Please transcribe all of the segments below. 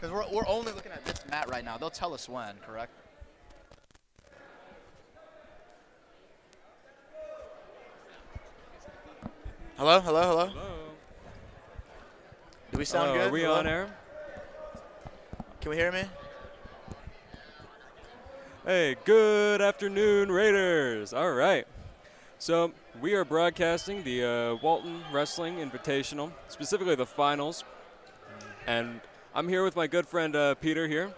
Because we're only looking at this mat right now. They'll tell us when, correct? Hello, hello, hello. Hello. Do we sound good? Are we Hello? on air? Can we hear me? Hey, good afternoon, Raiders. All right. So we are broadcasting the Walton Wrestling Invitational, specifically the finals. And I'm here with my good friend Peter here.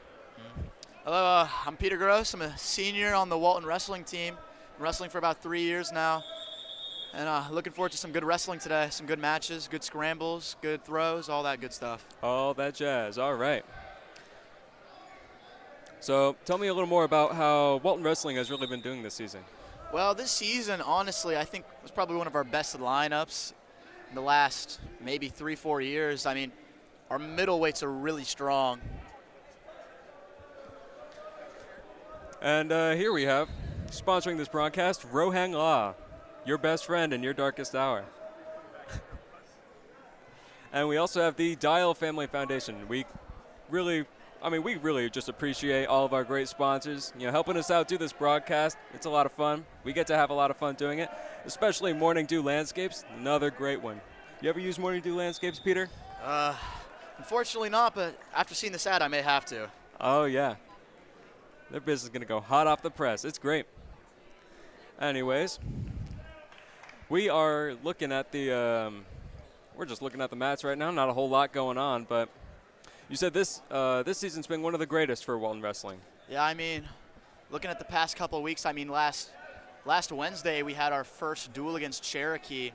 Hello, I'm Peter Gross. I'm a senior on the Walton wrestling team. Been wrestling for about 3 years now. And looking forward to some good wrestling today. Some good matches, good scrambles, good throws, all that good stuff. All that jazz. All right. So tell me a little more about how Walton Wrestling has really been doing this season. Well, this season, honestly, I think was probably one of our best lineups in the last maybe 3-4 years. I mean, our middleweights are really strong. And here we have, sponsoring this broadcast, Rohang La, your best friend in your darkest hour. And we also have the Dial Family Foundation. We really just appreciate all of our great sponsors, helping us out do this broadcast. It's a lot of fun. We get to have a lot of fun doing it, especially Morning Dew Landscapes, another great one. You ever use Morning Dew Landscapes, Peter? Unfortunately not, but after seeing this ad, I may have to. Oh, yeah. Their business is going to go hot off the press. It's great. Anyways, we are looking at we're just looking at the mats right now. Not a whole lot going on, but you said this season's been one of the greatest for Walton Wrestling. Yeah, I mean, looking at the past couple of weeks, I mean, last Wednesday we had our first duel against Cherokee.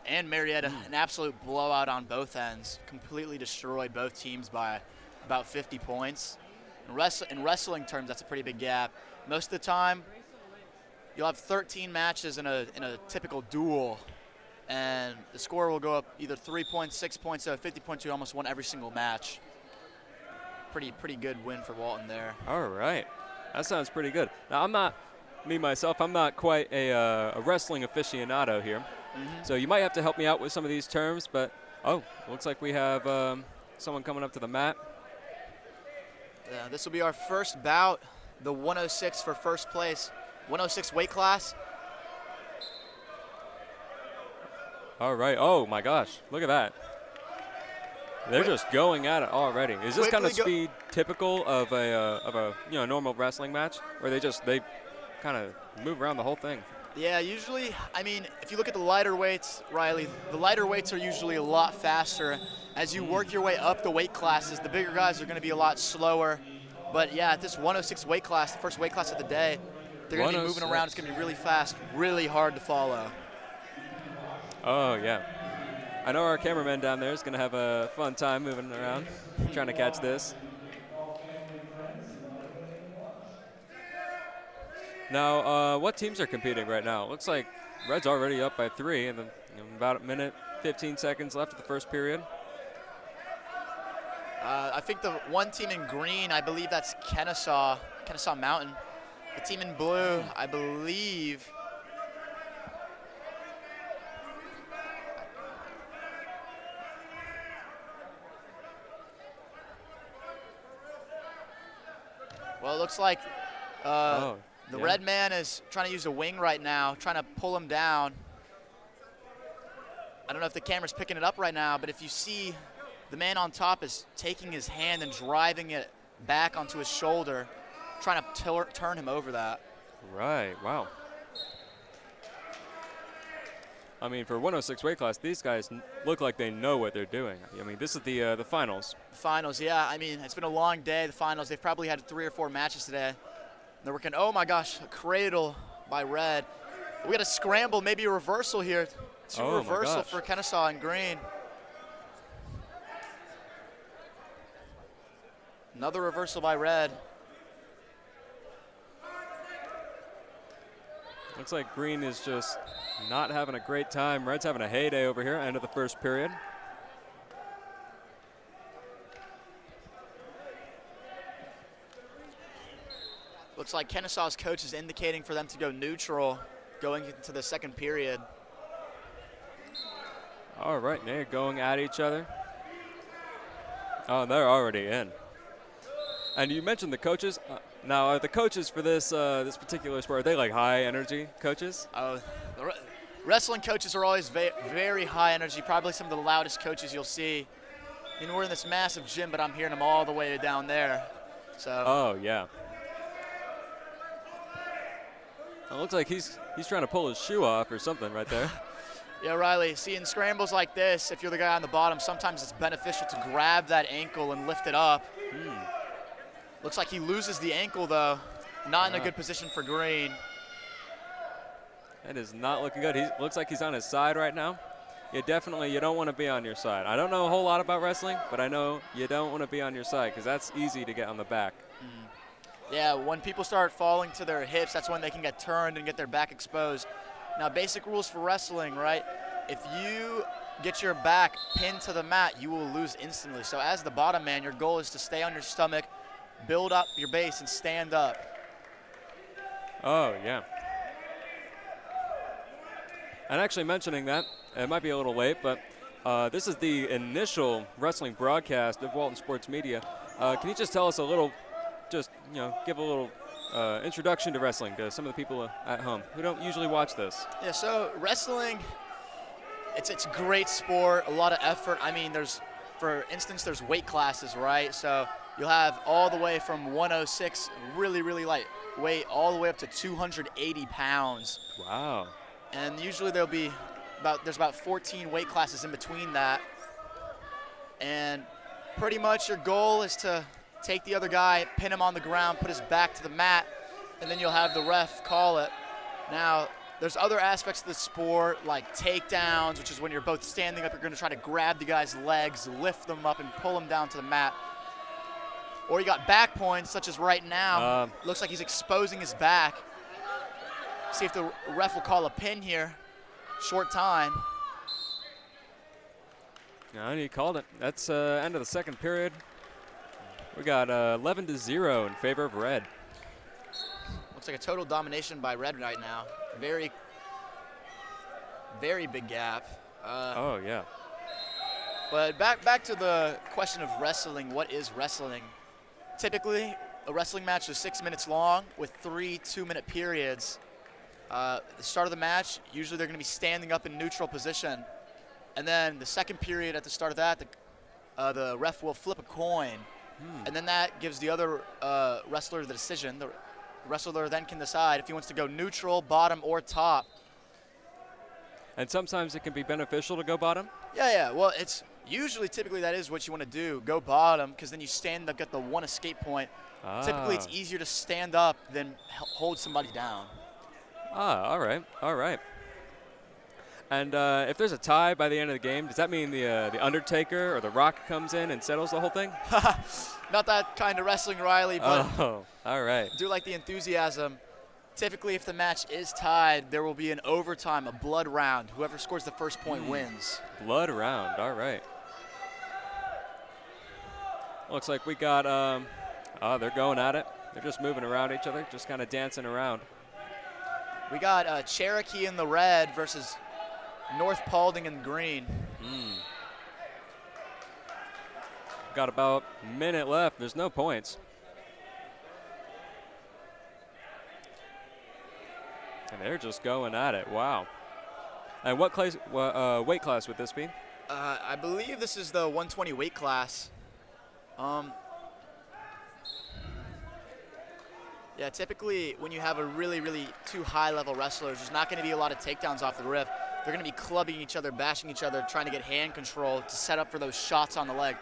And Marietta, an absolute blowout on both ends. Completely destroyed both teams by about 50 points. In wrestling terms, that's a pretty big gap. Most of the time, you'll have 13 matches in a typical duel, and the score will go up either 3 points, 6 points, so 50 points. You almost won every single match. Pretty good win for Walton there. All right, that sounds pretty good. Now, I'm not quite a wrestling aficionado here. So you might have to help me out with some of these terms, but looks like we have someone coming up to the mat. Yeah, this will be our first bout, the 106 for first place, 106 weight class. All right. Oh my gosh, look at that. They're just going at it already. Is this kind of speed typical of a normal wrestling match, where they kind of move around the whole thing? Yeah, usually, I mean, if you look at the lighter weights, Riley, the lighter weights are usually a lot faster. As you work your way up the weight classes, the bigger guys are going to be a lot slower. But yeah, at this 106 weight class, the first weight class of the day, they're going to be moving around. It's going to be really fast, really hard to follow. Oh, yeah. I know our cameraman down there is going to have a fun time moving around, trying to catch this. Now, what teams are competing right now? It looks like Red's already up by 3, and then about a minute, 15 seconds left of the first period. I think the one team in green, I believe that's Kennesaw Mountain. The team in blue, I believe. Well, it looks like the red man is trying to use a wing right now, trying to pull him down. I don't know if the camera's picking it up right now, but if you see the man on top is taking his hand and driving it back onto his shoulder, trying to turn him over that. Right, wow. I mean, for 106 weight class, these guys look like they know what they're doing. I mean, this is the finals. The finals, yeah. I mean, it's been a long day, the finals. They've probably had 3 or 4 matches today. They're working, oh my gosh, a cradle by red. We got a scramble, maybe a reversal here. Reversal for Kennesaw in green. Another reversal by red. Looks like green is just not having a great time. Red's having a heyday over here, end of the first period. Looks like Kennesaw's coach is indicating for them to go neutral going into the second period. All right, they're going at each other. Oh, they're already in. And you mentioned the coaches. Now, are the coaches for this this particular sport, are they like high energy coaches? Oh, the wrestling coaches are always very high energy, probably some of the loudest coaches you'll see. I mean, we're in this massive gym, but I'm hearing them all the way down there. So. Oh, yeah. It looks like he's trying to pull his shoe off or something right there. Yeah, Riley, see, in scrambles like this, if you're the guy on the bottom, sometimes it's beneficial to grab that ankle and lift it up. Looks like he loses the ankle, though. Not in a good position for green. That is not looking good. He looks like he's on his side right now. Yeah, definitely you don't want to be on your side. I don't know a whole lot about wrestling, but I know you don't want to be on your side because that's easy to get on the back. Yeah, when people start falling to their hips, that's when they can get turned and get their back exposed. Now, basic rules for wrestling, right? If you get your back pinned to the mat, you will lose instantly. So as the bottom man, your goal is to stay on your stomach, build up your base, and stand up. Oh, yeah. And actually mentioning that, it might be a little late, but this is the initial wrestling broadcast of Walton Sports Media. Can you just tell us a little, give a little introduction to wrestling to some of the people at home who don't usually watch this? Yeah, so wrestling, it's a great sport, a lot of effort. I mean, for instance, there's weight classes, right? So you'll have all the way from 106, really, really light weight, all the way up to 280 pounds. Wow. And usually there's about 14 weight classes in between that. And pretty much your goal is to take the other guy, pin him on the ground, put his back to the mat, and then you'll have the ref call it. Now, there's other aspects of the sport like takedowns, which is when you're both standing up, you're going to try to grab the guy's legs, lift them up, and pull him down to the mat. Or you got back points, such as right now. Looks like he's exposing his back. See if the ref will call a pin here. Short time. No, he called it. That's end of the second period. We got 11-0 in favor of red. Looks like a total domination by red right now. Very, very big gap. Oh, yeah. But back to the question of wrestling. What is wrestling? Typically, a wrestling match is 6 minutes long with 3 2-minute periods. At the start of the match, usually they're going to be standing up in neutral position. And then the second period, at the start of that, the ref will flip a coin. And then that gives the other wrestler the decision. The wrestler then can decide if he wants to go neutral, bottom, or top. And sometimes it can be beneficial to go bottom? Yeah. Well, typically that is what you want to do, go bottom, because then you stand up, get the one escape point. Typically it's easier to stand up than hold somebody down. All right. And if there's a tie by the end of the game, does that mean the Undertaker or the Rock comes in and settles the whole thing? Not that kind of wrestling, Riley, but all right. Do like the enthusiasm. Typically, if the match is tied, there will be an overtime, a blood round. Whoever scores the first point wins. Blood round, all right. Looks like we got, they're going at it. They're just moving around each other, just kind of dancing around. We got Cherokee in the red versus North Paulding in green. Got about a minute left. There's no points. And they're just going at it. Wow. And what weight class would this be? I believe this is the 120 weight class. Yeah, typically when you have a really, really two high-level wrestlers, there's not going to be a lot of takedowns off the rip. They're going to be clubbing each other, bashing each other, trying to get hand control to set up for those shots on the leg.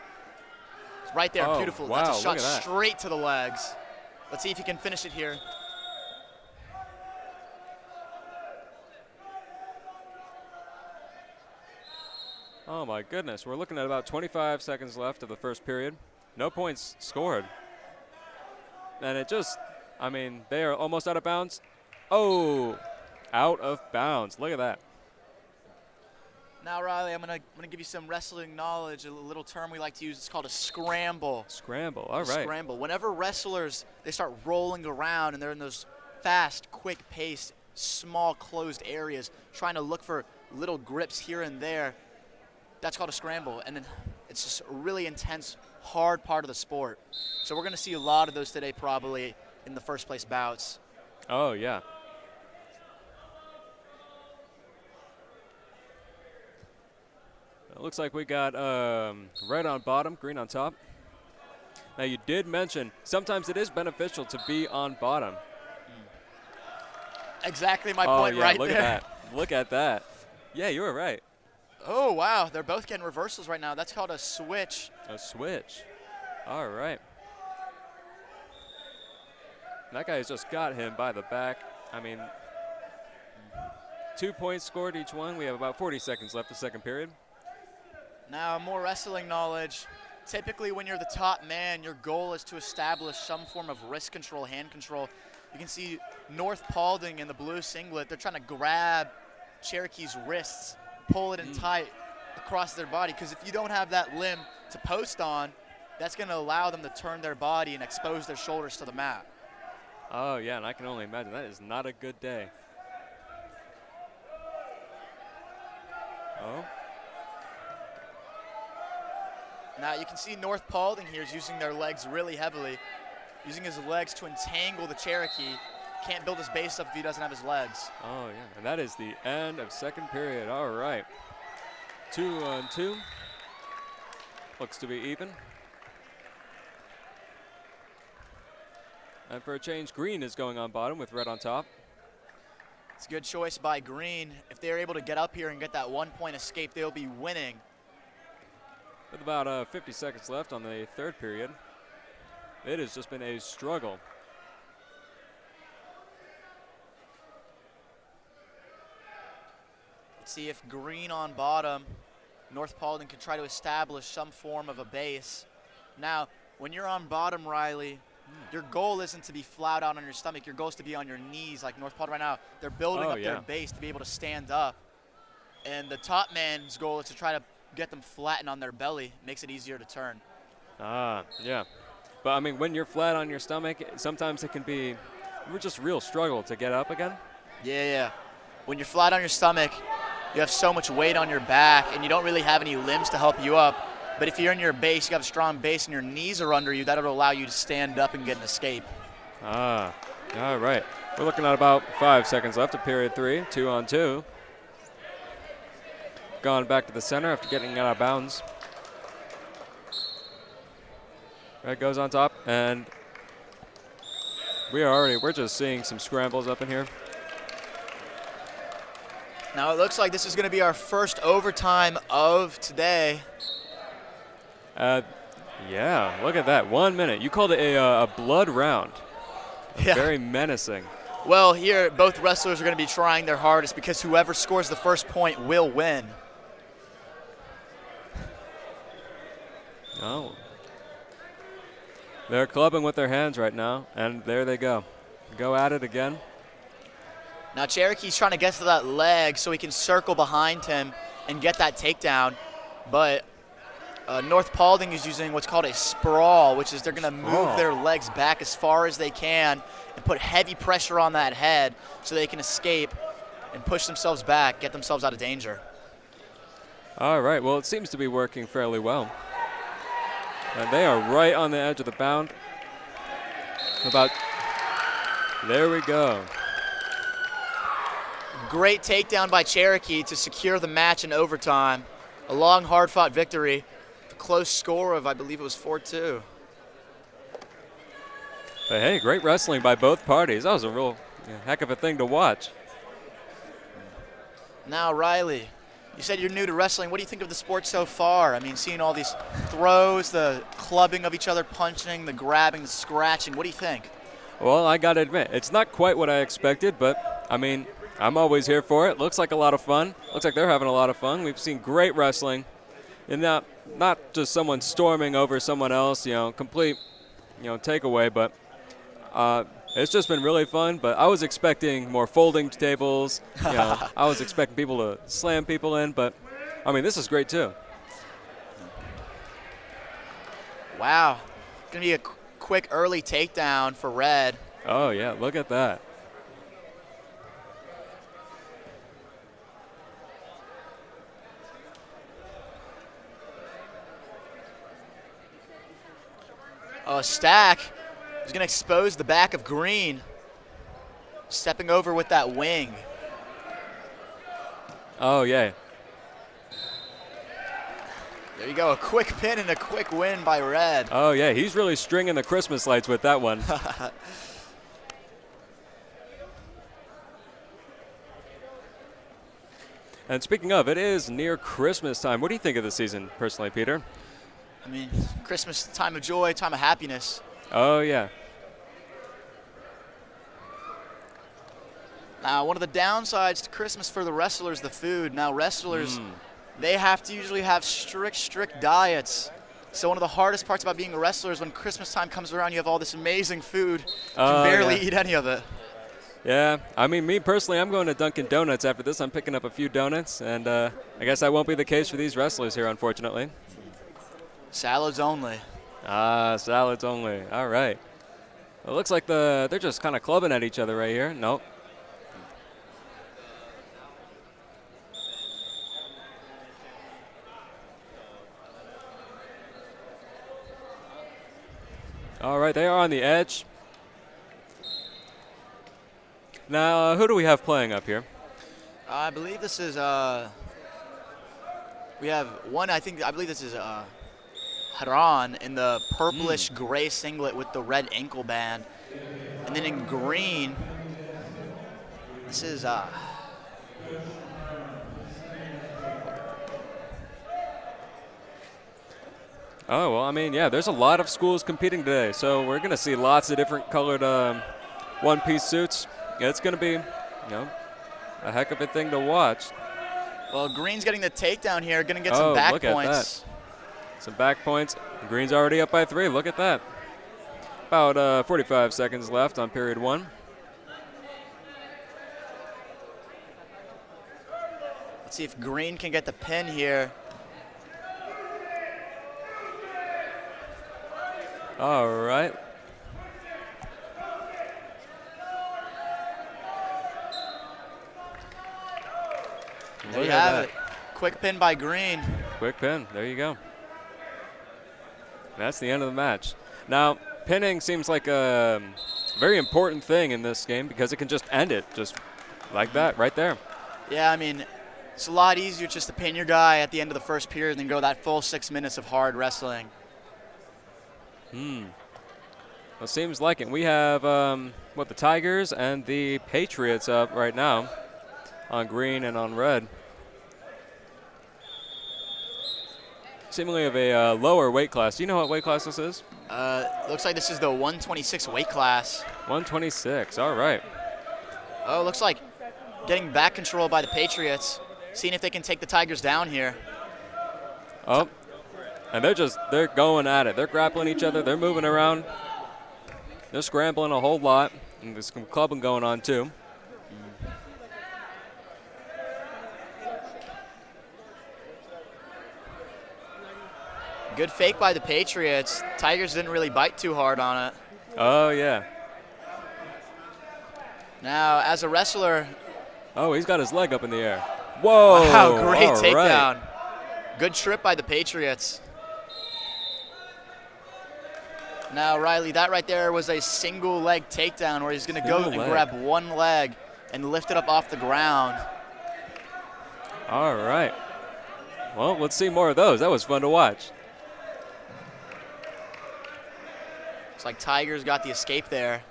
It's right there, beautiful. Wow, that's a shot look at that. Straight to the legs. Let's see if he can finish it here. Oh, my goodness. We're looking at about 25 seconds left of the first period. No points scored. And it just, they are almost out of bounds. Oh, out of bounds. Look at that. Now, Riley, I'm gonna give you some wrestling knowledge, a little term we like to use. It's called a scramble. Scramble, all right. Scramble. Whenever wrestlers, they start rolling around and they're in those fast, quick-paced, small, closed areas, trying to look for little grips here and there, that's called a scramble. And it's just a really intense hard part of the sport. So we're going to see a lot of those today probably in the first place bouts. Oh, yeah. It looks like we got red on bottom, green on top. Now, you did mention sometimes it is beneficial to be on bottom. Exactly my point right look there. At that. Look at that. Yeah, you were right. Oh, wow. They're both getting reversals right now. That's called a switch. A switch. All right. That guy's just got him by the back. I mean, 2 points scored each one. We have about 40 seconds left the second period. Now, more wrestling knowledge. Typically, when you're the top man, your goal is to establish some form of wrist control, hand control. You can see North Paulding in the blue singlet. They're trying to grab Cherokee's wrists, pull it in tight across their body, because if you don't have that limb to post on, that's going to allow them to turn their body and expose their shoulders to the mat. Oh, yeah, and I can only imagine that is not a good day. Oh. Now you can see North Paulding here is using their legs really heavily, using his legs to entangle the Cherokee. Can't build his base up if he doesn't have his legs. Oh, yeah, and that is the end of second period. All right. 2-on-2. Looks to be even. And for a change, green is going on bottom with red on top. It's a good choice by green. If they're able to get up here and get that 1 point escape, they'll be winning. With about 50 seconds left on the third period, it has just been a struggle. Let's see if green on bottom, North Paulding can try to establish some form of a base. Now, when you're on bottom, Riley, your goal isn't to be flat out on your stomach. Your goal is to be on your knees like North Paulding right now. They're building up their base to be able to stand up. And the top man's goal is to try to get them flattened on their belly. Makes it easier to turn. Yeah. But, I mean, when you're flat on your stomach, sometimes it can be just real struggle to get up again. Yeah. When you're flat on your stomach, you have so much weight on your back, and you don't really have any limbs to help you up. But if you're in your base, you have a strong base, and your knees are under you, that'll allow you to stand up and get an escape. All right. We're looking at about 5 seconds left of period 3, 2-on-2. Gone back to the center after getting out of bounds. Red goes on top, and we're just seeing some scrambles up in here. Now it looks like this is going to be our first overtime of today. Yeah, look at that. 1 minute. You called it a blood round. Yeah. Very menacing. Well, here both wrestlers are going to be trying their hardest because whoever scores the first point will win. Oh. They're clubbing with their hands right now, and there they go. Go at it again. Now Cherokee's trying to get to that leg so he can circle behind him and get that takedown, but North Paulding is using what's called a sprawl, which is they're going to move their legs back as far as they can and put heavy pressure on that head so they can escape and push themselves back, get themselves out of danger. All right, well, it seems to be working fairly well. And they are right on the edge of the bound. There we go. Great takedown by Cherokee to secure the match in overtime. A long, hard-fought victory. A close score of, I believe it was 4-2. But hey, great wrestling by both parties. That was a real heck of a thing to watch. Now, Riley, you said you're new to wrestling. What do you think of the sport so far? I mean, seeing all these throws, the clubbing of each other, punching, the grabbing, the scratching. What do you think? Well, I got to admit, it's not quite what I expected, but, I mean, I'm always here for it. Looks like a lot of fun. Looks like they're having a lot of fun. We've seen great wrestling. And not just someone storming over someone else, complete, takeaway, but it's just been really fun. But I was expecting more folding tables. I was expecting people to slam people in, but, I mean, this is great, too. Wow. Going to be a quick early takedown for Red. Oh, yeah, look at that. Oh, Stack is going to expose the back of Green. Stepping over with that wing. Oh, yeah. There you go, a quick pin and a quick win by Red. Oh, yeah, he's really stringing the Christmas lights with that one. And speaking of, it is near Christmas time. What do you think of the season, personally, Peter? I mean, Christmas, time of joy, time of happiness. Oh, yeah. Now, one of the downsides to Christmas for the wrestlers, the food. Now, wrestlers, they have to usually have strict diets. So one of the hardest parts about being a wrestler is when Christmas time comes around, you have all this amazing food. You can barely eat any of it. Yeah, I mean, me personally, I'm going to Dunkin' Donuts after this. I'm picking up a few donuts, and I guess that won't be the case for these wrestlers here, unfortunately. Salads only. Ah, salads only. All right. Well, it looks like they're just kind of clubbing at each other right here. Nope. All right, they are on the edge. Now, who do we have playing up here? I believe this is we have one. I believe this is Paran in the purplish gray singlet with the red ankle band, and then in green, this is Oh, well, I mean, yeah, there's a lot of schools competing today, so we're going to see lots of different colored one-piece suits. Yeah, it's going to be, a heck of a thing to watch. Well, Green's getting the takedown here, going to get some back look points. At that. Some back points. Green's already up by 3. Look at that. About 45 seconds left on period 1. Let's see if Green can get the pin here. All right. There you have it. Quick pin by Green. Quick pin. There you go. That's the end of the match. Now, pinning seems like a very important thing in this game because it can just end it just like that right there. Yeah, I mean, it's a lot easier just to pin your guy at the end of the first period than go that full 6 minutes of hard wrestling. Well, it seems like it. We have, the Tigers and the Patriots up right now on green and on red. Seemingly of a lower weight class. Do you know what weight class this is? Looks like this is the 126 weight class. 126, all right. Oh, looks like getting back control by the Patriots. Seeing if they can take the Tigers down here. Oh, and they're going at it. They're grappling each other. They're moving around. They're scrambling a whole lot. And there's some clubbing going on, too. Good fake by the Patriots. Tigers didn't really bite too hard on it. Oh, yeah. Now, as a wrestler. Oh, he's got his leg up in the air. Whoa. Wow, great takedown. Right. Good trip by the Patriots. Now, Riley, that right there was a single leg takedown where he's going to go and grab one leg and lift it up off the ground. All right. Well, let's see more of those. That was fun to watch. Looks like Tigers got the escape there.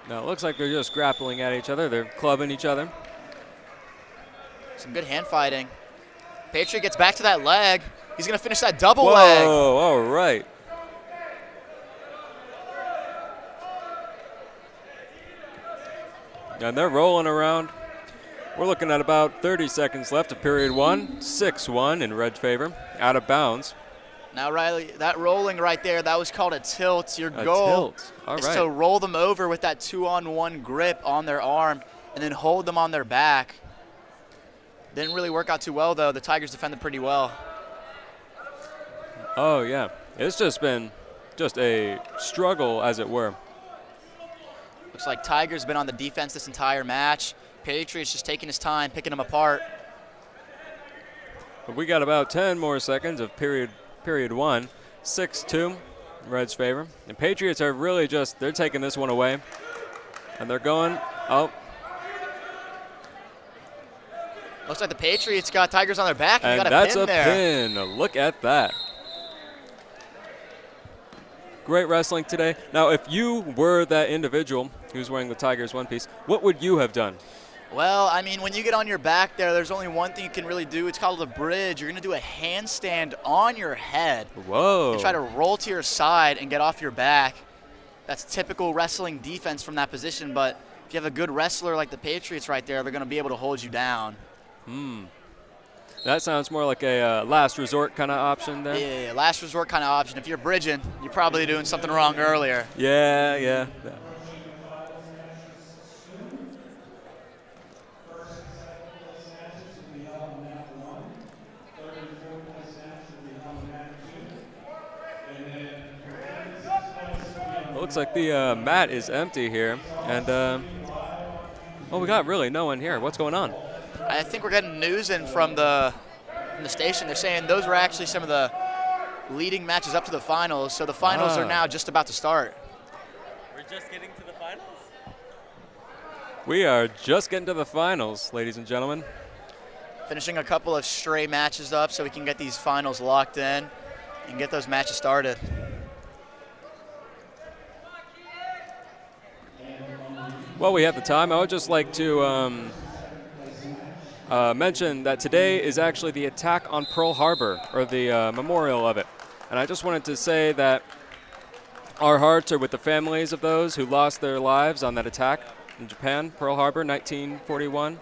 Now, it looks like they're just grappling at each other. They're clubbing each other. Some good hand fighting. Patriot gets back to that leg. He's going to finish that double leg. Oh, all right. And they're rolling around. We're looking at about 30 seconds left of period 1. 6-1 in red favor. Out of bounds. Now, Riley, that rolling right there, that was called a tilt. Your goal tilt. All is right. to roll them over with that 2-on-1 grip on their arm and then hold them on their back. Didn't really work out too well, though. The Tigers defended pretty well. Oh, yeah. It's just been a struggle, as it were. Looks like Tigers been on the defense this entire match. Patriots just taking his time, picking them apart. We got about 10 more seconds of period one. 6-2, Reds favor. And Patriots are really they're taking this one away. And they're going, Looks like the Patriots got Tigers on their back, and you got that's a pin there. pin. Look at that. Great wrestling today. Now, if you were that individual who's wearing the Tigers one piece, what would you have done? Well, I mean, when you get on your back there's only one thing you can really do. It's called a bridge. You're going to do a handstand on your head. Whoa. And try to roll to your side and get off your back. That's typical wrestling defense from that position, but if you have a good wrestler like the Patriots right there, they're going to be able to hold you down. That sounds more like a last resort kind of option there. Yeah, last resort kind of option. If you're bridging, you're probably doing something wrong earlier. Yeah. It looks like the mat is empty here, and we got really no one here. What's going on? I think we're getting news in from the station. They're saying those were actually some of the leading matches up to the finals, so the finals are now just about to start. We're just getting to the finals? We are just getting to the finals, ladies and gentlemen. Finishing a couple of stray matches up so we can get these finals locked in and get those matches started. While we have the time, I would just like to mention that today is actually the attack on Pearl Harbor, or the memorial of it. And I just wanted to say that our hearts are with the families of those who lost their lives on that attack in Japan, Pearl Harbor, 1941.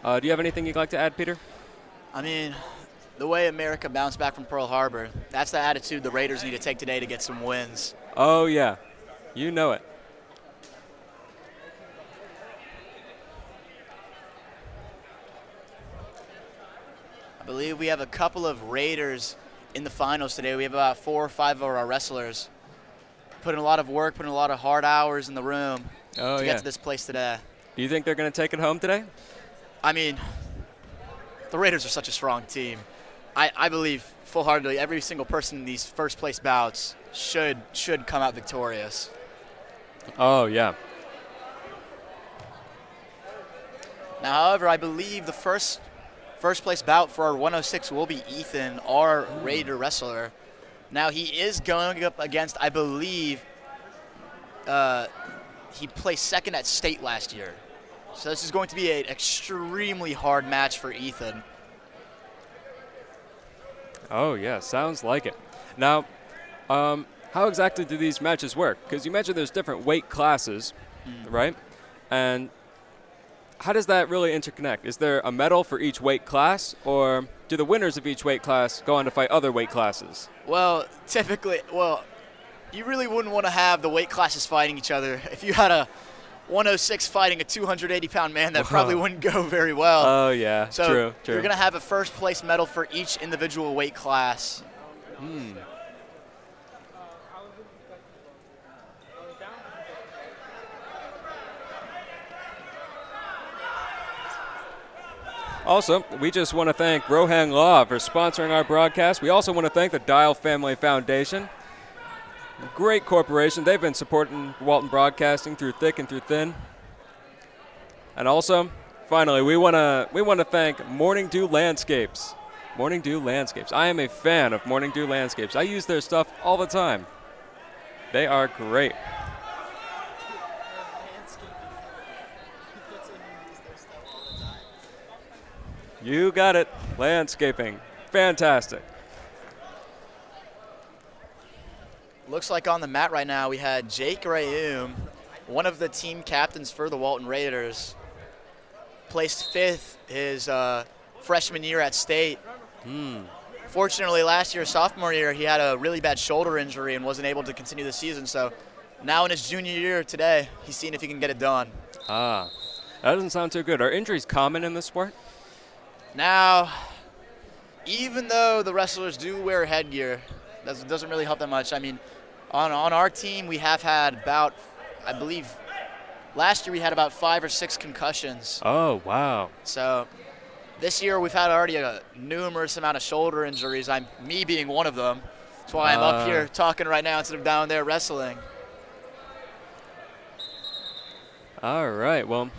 Do you have anything you'd like to add, Peter? I mean, the way America bounced back from Pearl Harbor, that's the attitude the Raiders need to take today to get some wins. Oh, yeah. You know it. I believe we have a couple of Raiders in the finals today. We have about 4 or 5 of our wrestlers putting a lot of work, putting a lot of hard hours in the room to get to this place today. Do you think they're going to take it home today? I mean, the Raiders are such a strong team. I believe full-heartedly every single person in these first-place bouts should come out victorious. Oh, yeah. Now, however, I believe the first place bout for our 106 will be Ethan, our Raider wrestler. Now, he is going up against, I believe, he placed second at state last year. So this is going to be an extremely hard match for Ethan. Oh, yeah, sounds like it. Now, how exactly do these matches work? Because you mentioned there's different weight classes, right? And how does that really interconnect? Is there a medal for each weight class, or do the winners of each weight class go on to fight other weight classes? Well, typically, you really wouldn't want to have the weight classes fighting each other. If you had a 106 fighting a 280-pound man, that probably wouldn't go very well. Oh, yeah, so true. You're going to have a first-place medal for each individual weight class. Also, we just want to thank Rohan Law for sponsoring our broadcast. We also want to thank the Dial Family Foundation. Great corporation. They've been supporting Walton Broadcasting through thick and through thin. And also, finally, we want to thank Morning Dew Landscapes. Morning Dew Landscapes. I am a fan of Morning Dew Landscapes. I use their stuff all the time. They are great. You got it. Landscaping. Fantastic. Looks like on the mat right now we had Jake Rayum, one of the team captains for the Walton Raiders, placed 5th his freshman year at state. Fortunately, last year, sophomore year, he had a really bad shoulder injury and wasn't able to continue the season. So now in his junior year today, he's seeing if he can get it done. That doesn't sound too good. Are injuries common in this sport? Now, even though the wrestlers do wear headgear, that doesn't really help that much. I mean, on our team, we have had about, I believe, last year we had about 5 or 6 concussions. Oh, wow. So this year we've had already a numerous amount of shoulder injuries. Me being one of them. That's why I'm up here talking right now instead of down there wrestling. All right. Well,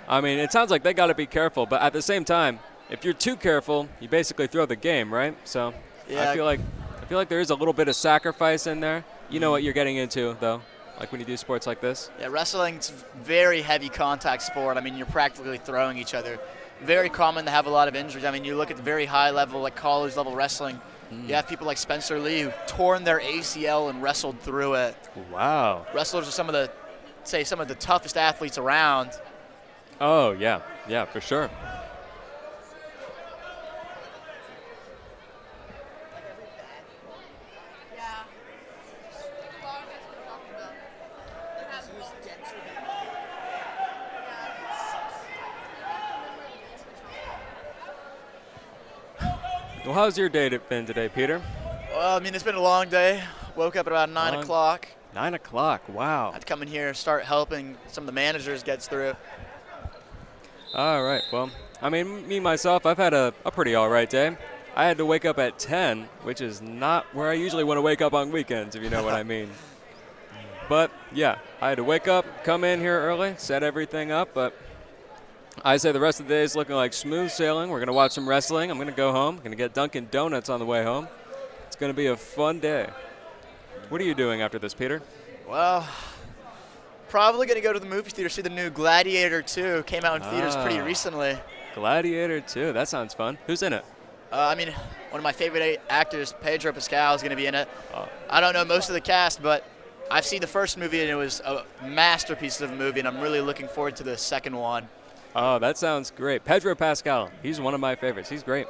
I mean, it sounds like they got to be careful, but at the same time, if you're too careful, you basically throw the game, right? So yeah. I feel like there is a little bit of sacrifice in there. You know what you're getting into, though, like when you do sports like this. Yeah, wrestling's very heavy contact sport. I mean, you're practically throwing each other. Very common to have a lot of injuries. I mean, you look at the very high level, like college level wrestling. You have people like Spencer Lee who torn their ACL and wrestled through it. Wow. Wrestlers are some of the toughest athletes around. Oh, yeah. Yeah, for sure. Well, how's your day been today, Peter? Well, I mean, it's been a long day. Woke up at about 9 o'clock. 9 o'clock, wow. I'd come in here and start helping some of the managers get through. All right, well, I mean, me, myself, I've had a pretty all right day. I had to wake up at 10, which is not where I usually want to wake up on weekends, if you know what I mean. But, yeah, I had to wake up, come in here early, set everything up, but I say the rest of the day is looking like smooth sailing. We're going to watch some wrestling. I'm going to go home. I'm going to get Dunkin' Donuts on the way home. It's going to be a fun day. What are you doing after this, Peter? Well, probably going to go to the movie theater, see the new Gladiator 2. Came out in theaters pretty recently. Gladiator 2. That sounds fun. Who's in it? I mean, one of my favorite actors, Pedro Pascal, is going to be in it. I don't know most of the cast, but I've seen the first movie, and it was a masterpiece of a movie, and I'm really looking forward to the second one. Oh, that sounds great. Pedro Pascal, he's one of my favorites. He's great.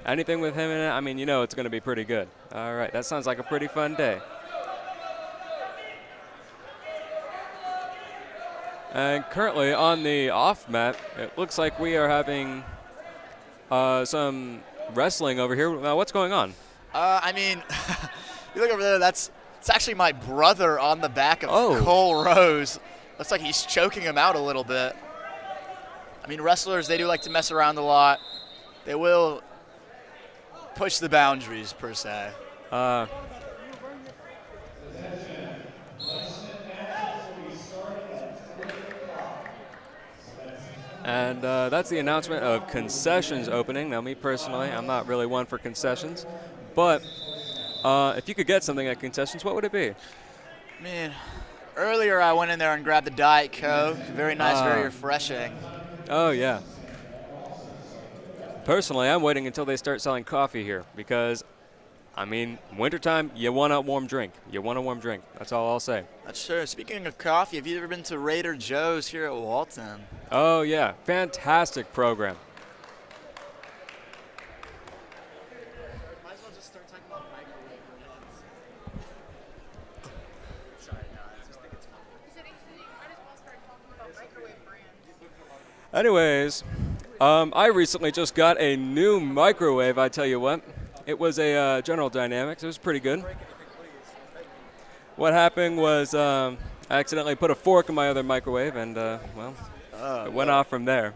Anything with him in it, I mean, you know it's going to be pretty good. All right, that sounds like a pretty fun day. And currently on the off mat, it looks like we are having some wrestling over here. Now, what's going on? I mean, you look over there, it's actually my brother on the back of Cole Rose. Looks like he's choking him out a little bit. I mean, wrestlers, they do like to mess around a lot. They will push the boundaries, per se. And that's the announcement of concessions opening. Now, me personally, I'm not really one for concessions. But if you could get something at concessions, what would it be? I mean, earlier I went in there and grabbed the Diet Coke. Very nice, very refreshing. Oh, yeah. Personally, I'm waiting until they start selling coffee here because, I mean, wintertime, you want a warm drink. You want a warm drink. That's all I'll say. That's true. Speaking of coffee, have you ever been to Raider Joe's here at Walton? Oh, yeah. Fantastic program. Might as well just start talking about microwave brands. Sorry, no, I just think it's fun. You might as well start talking about microwave brands. Anyways, I recently just got a new microwave, I tell you what. It was a General Dynamics. It was pretty good. What happened was I accidentally put a fork in my other microwave, and, well, it went off from there.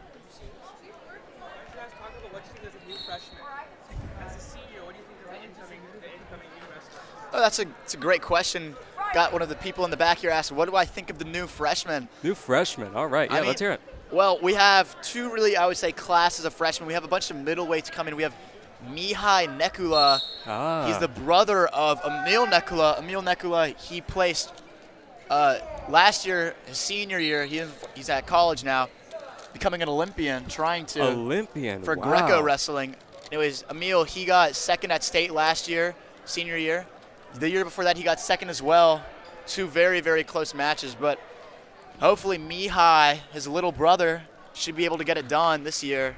Oh, that's a great question. Got one of the people in the back here asked, what do I think of the new freshmen? New freshmen. All right. Yeah, let's hear it. Well, we have two really, I would say, classes of freshmen. We have a bunch of middleweights come in. We have Mihai Nekula. He's the brother of Emil Nekula. Emil Nekula, he placed last year, his senior year, he's at college now, becoming an Olympian, trying to for Greco wrestling. Anyways, Emil, he got second at state last year, senior year. The year before that, he got second as well. Two very, very close matches, but hopefully Mihai, his little brother, should be able to get it done this year.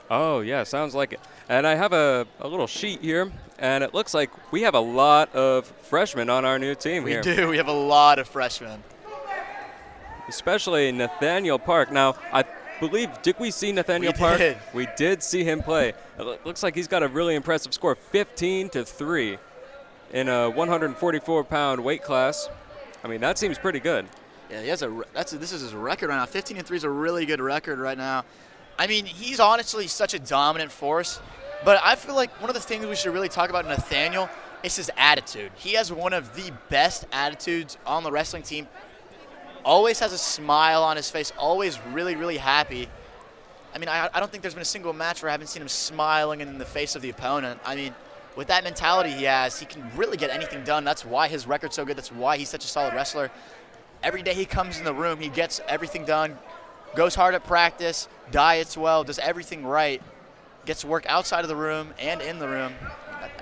Oh, yeah, sounds like it. And I have a little sheet here, and it looks like we have a lot of freshmen on our new team here. We do. We have a lot of freshmen. Especially Nathaniel Park. Now, I believe, did we see Nathaniel Park? Did. We did see him play. It looks like he's got a really impressive score, 15-3 in a 144-pound weight class. I mean, that seems pretty good. Yeah, he has this is his record right now. 15-3 is a really good record right now. I mean, he's honestly such a dominant force, but I feel like one of the things we should really talk about Nathaniel is his attitude. He has one of the best attitudes on the wrestling team. Always has a smile on his face, always really, really happy. I mean, I don't think there's been a single match where I haven't seen him smiling in the face of the opponent. I mean, with that mentality he has, he can really get anything done. That's why his record's so good. That's why he's such a solid wrestler. Every day he comes in the room, he gets everything done, goes hard at practice, diets well, does everything right, gets work outside of the room and in the room.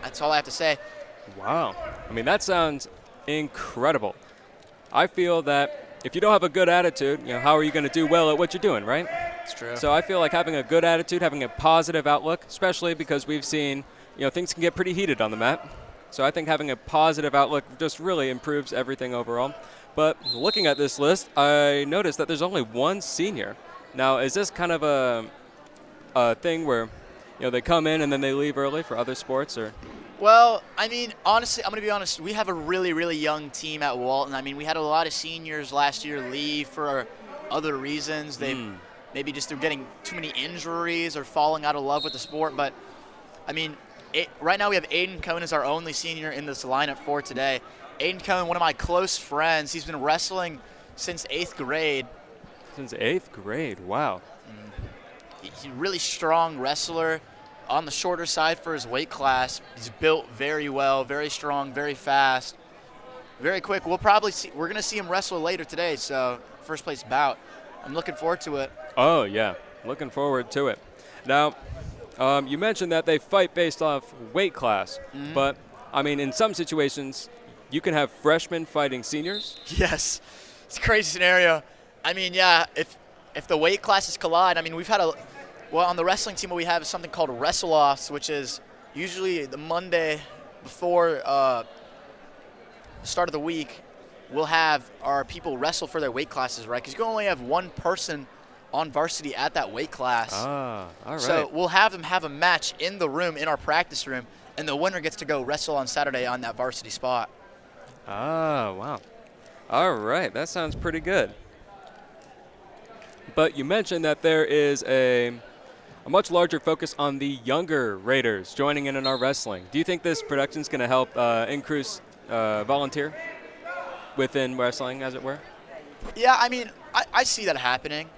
That's all I have to say. Wow. I mean, that sounds incredible. I feel that if you don't have a good attitude, how are you going to do well at what you're doing, right? It's true. So I feel like having a good attitude, having a positive outlook, especially because we've seen, things can get pretty heated on the mat. So I think having a positive outlook just really improves everything overall. But looking at this list, I noticed that there's only one senior. Now, is this kind of a thing where, they come in and then they leave early for other sports, or? Well, I mean, honestly, I'm going to be honest. We have a really, really young team at Walton. I mean, we had a lot of seniors last year leave for other reasons. Maybe just through getting too many injuries or falling out of love with the sport. But, I mean, right now we have Aiden Cohen as our only senior in this lineup for today. Aiden Cohen, one of my close friends. He's been wrestling since 8th grade. Since 8th grade, wow. He's a really strong wrestler. On the shorter side for his weight class. He's built very well, very strong, very fast, very quick. We're going to see him wrestle later today, so first place bout. I'm looking forward to it. Oh, yeah. Looking forward to it. Now, you mentioned that they fight based off weight class, but, I mean, in some situations, you can have freshmen fighting seniors? Yes. It's a crazy scenario. I mean, yeah, if the weight classes collide, I mean, we've had on the wrestling team, we have something called wrestle-offs, which is usually the Monday before the start of the week. We'll have our people wrestle for their weight classes, right? Because you can only have one person on varsity at that weight class. Ah, all right. So we'll have them have a match in the room, in our practice room, and the winner gets to go wrestle on Saturday on that varsity spot. Ah, wow. All right, that sounds pretty good. But you mentioned that there is a much larger focus on the younger Raiders joining in our wrestling. Do you think this production is going to help increase volunteer within wrestling, as it were? Yeah, I mean, I see that happening.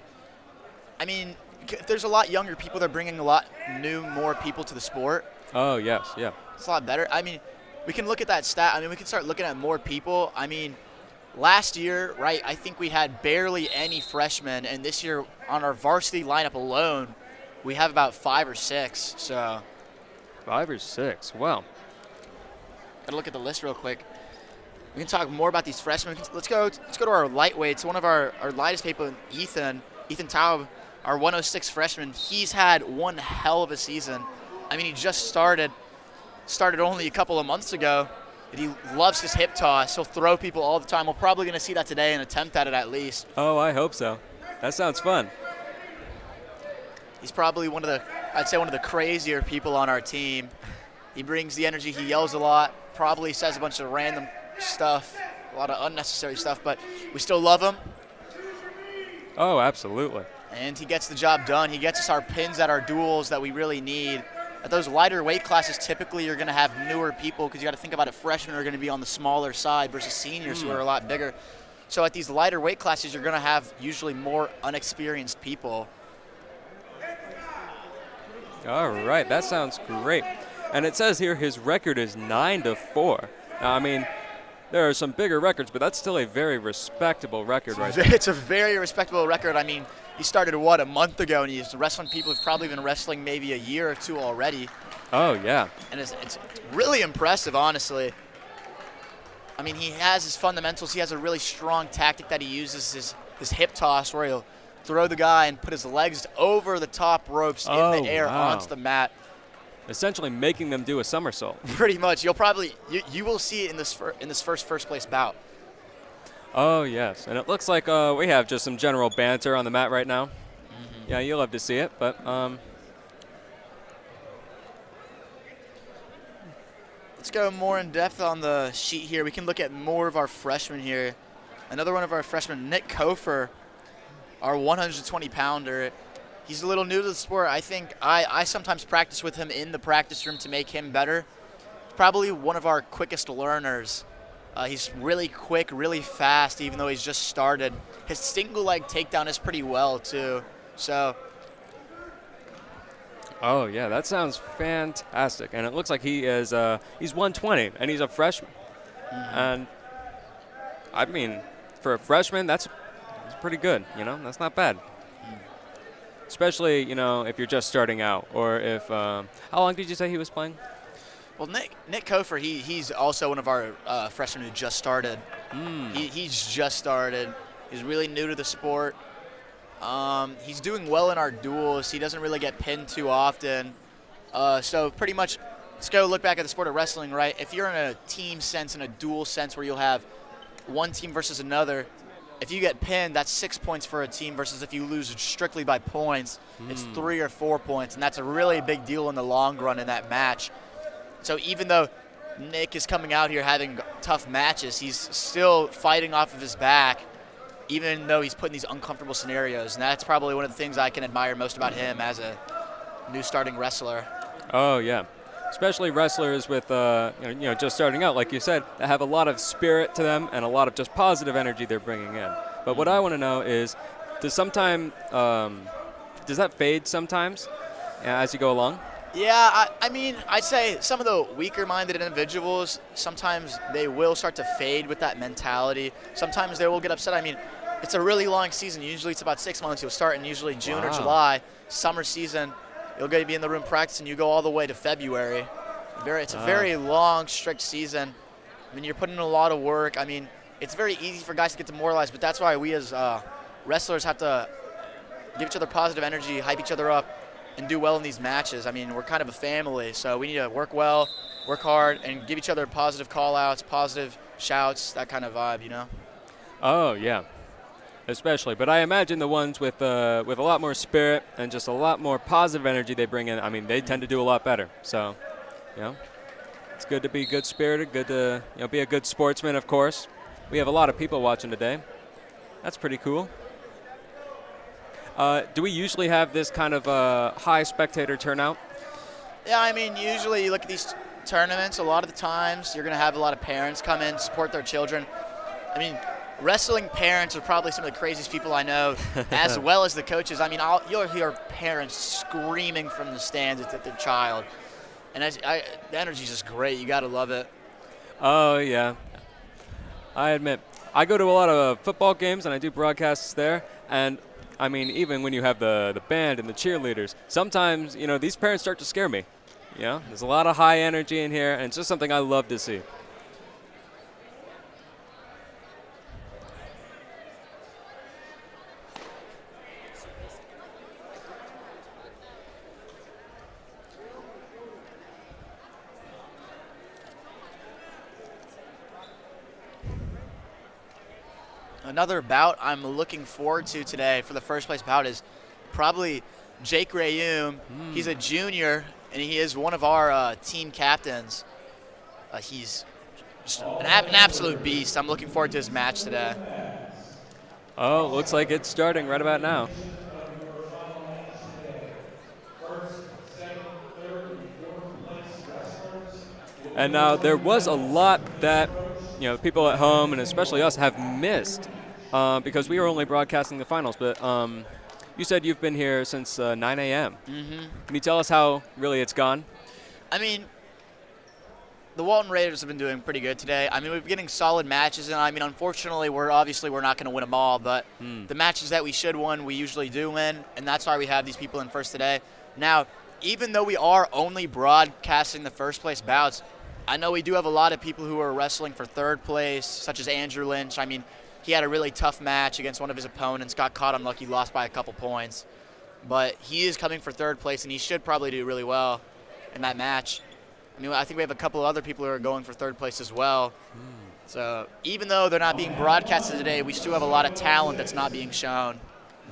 I mean, if there's a lot younger people, they're bringing a lot more people to the sport. Oh, yes, yeah. It's a lot better. I mean, we can look at that stat. I mean, we can start looking at more people. I mean, last year, right, I think we had barely any freshmen, and this year on our varsity lineup alone, we have about 5 or 6. So 5 or 6, wow. Gotta look at the list real quick. We can talk more about these freshmen. Let's go to our lightweights. One of our lightest people, Ethan Taub, our 106 freshman. He's had one hell of a season. I mean, he just started only a couple of months ago. And he loves his hip toss. He'll throw people all the time. We're probably going to see that today and attempt at it at least. Oh, I hope so. That sounds fun. He's probably one of the crazier people on our team. He brings the energy. He yells a lot. Probably says a bunch of random stuff, a lot of unnecessary stuff, but we still love him. Oh, absolutely. And he gets the job done. He gets us our pins at our duels that we really need. At those lighter weight classes, typically you're going to have newer people because you got to think about it. Freshmen are going to be on the smaller side versus seniors who are a lot bigger. So at these lighter weight classes, you're going to have usually more unexperienced people. All right, that sounds great. And it says here his record is 9-4. Now, I mean, there are some bigger records, but that's still a very respectable record right there. It's a very respectable record. I mean, he started, a month ago, and he's wrestling people who've probably been wrestling maybe a year or two already. Oh, yeah. And it's really impressive, honestly. I mean, he has his fundamentals. He has a really strong tactic that he uses, his hip toss, where he'll throw the guy and put his legs over the top ropes in the air onto the mat. Essentially making them do a somersault. Pretty much. You will see it in this first place bout. Oh, yes. And it looks like we have just some general banter on the mat right now. Yeah, you'll love to see it, but let's go more in depth on the sheet here. We can look at more of our freshmen here. Another one of our freshmen, Nick Kofer, our 120-pounder. he's a little new to the sport. I think I sometimes practice with him in the practice room to make him better. He's probably one of our quickest learners. He's really quick, really fast, even though he's just started. His single leg takedown is pretty well, too. So. Oh, yeah, that sounds fantastic. And it looks like he is, he's 120, and he's a freshman. Mm-hmm. And, I mean, for a freshman, that's pretty good, you know? That's not bad. Especially, you know, if you're just starting out, or if, how long did you say he was playing? Well, Nick Kofer, he's also one of our freshmen who just started. He's just started. He's really new to the sport. He's doing well in our duels. He doesn't really get pinned too often. So pretty much, let's go look back at the sport of wrestling, right? If you're in a team sense, in a dual sense where you'll have one team versus another, if you get pinned, that's 6 points for a team versus if you lose strictly by points, it's 3 or 4 points. And that's a really big deal in the long run in that match. So even though Nick is coming out here having tough matches, he's still fighting off of his back, even though he's put in these uncomfortable scenarios. And that's probably one of the things I can admire most about him as a new starting wrestler. Oh, yeah. Especially wrestlers with, just starting out, like you said, that have a lot of spirit to them and a lot of just positive energy they're bringing in. But what I want to know is, does that fade sometimes as you go along? Yeah, I mean, I'd say some of the weaker-minded individuals, sometimes they will start to fade with that mentality. Sometimes they will get upset. I mean, it's a really long season. Usually it's about 6 months. You'll start in usually June or July. Summer season, you'll get to be in the room practicing. You go all the way to February. It's a very long, strict season. I mean, you're putting in a lot of work. I mean, it's very easy for guys to get demoralized, but that's why we as wrestlers have to give each other positive energy, hype each other up, and do well in these matches. I mean, we're kind of a family, so we need to work well, work hard, and give each other positive call-outs, positive shouts, that kind of vibe, you know? Oh, yeah, especially. But I imagine the ones with a lot more spirit and just a lot more positive energy they bring in, I mean, they tend to do a lot better. So, you know, it's good to be good-spirited, good to be a good sportsman, of course. We have a lot of people watching today. That's pretty cool. Do we usually have this kind of high spectator turnout? Yeah, I mean, usually you look at these tournaments, a lot of the times you're going to have a lot of parents come in, support their children. I mean, wrestling parents are probably some of the craziest people I know, as well as the coaches. I mean, you'll hear parents screaming from the stands at their child. And the energy's just great. You got to love it. Oh, yeah. I admit, I go to a lot of football games, and I do broadcasts there, and I mean, even when you have the band and the cheerleaders, sometimes, these parents start to scare me. There's a lot of high energy in here, and it's just something I love to see. Another bout I'm looking forward to today for the first place bout is probably Jake Rayum. He's a junior, and he is one of our team captains. He's just an absolute beast. I'm looking forward to his match today. Oh, looks like it's starting right about now. And now there was a lot that people at home and especially us have missed because we were only broadcasting the finals. But you said you've been here since 9 a.m. Mm-hmm. Can you tell us how really it's gone? I mean, the Walton Raiders have been doing pretty good today. I mean, we're getting solid matches, and I mean, unfortunately, we're not going to win them all. But the matches that we should win, we usually do win, and that's why we have these people in first today. Now, even though we are only broadcasting the first place bouts, I know we do have a lot of people who are wrestling for third place, such as Andrew Lynch. I mean, he had a really tough match against one of his opponents, got caught unlucky, lost by a couple points. But he is coming for third place, and he should probably do really well in that match. I mean, I think we have a couple of other people who are going for third place as well. So even though they're not being broadcasted today, we still have a lot of talent that's not being shown.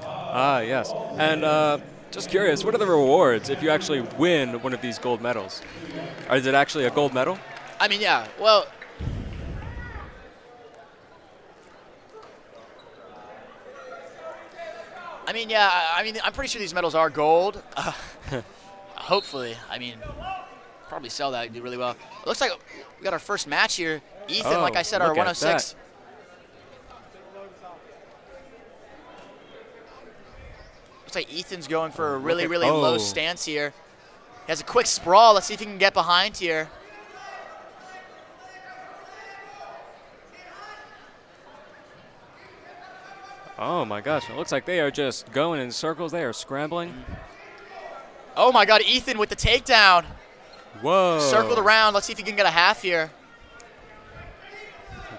Ah, yes. And just curious, what are the rewards if you actually win one of these gold medals? Or is it actually a gold medal? I mean, yeah. Well, I mean, yeah, I'm pretty sure these medals are gold. Hopefully. I mean, probably sell that. Do really well. It looks like we got our first match here. Ethan, like I said, our 106. Looks like Ethan's going for a really low stance here. He has a quick sprawl. Let's see if he can get behind here. Oh my gosh, it looks like they are just going in circles. They are scrambling. Oh my God, Ethan with the takedown. Whoa. Circled around. Let's see if he can get a half here.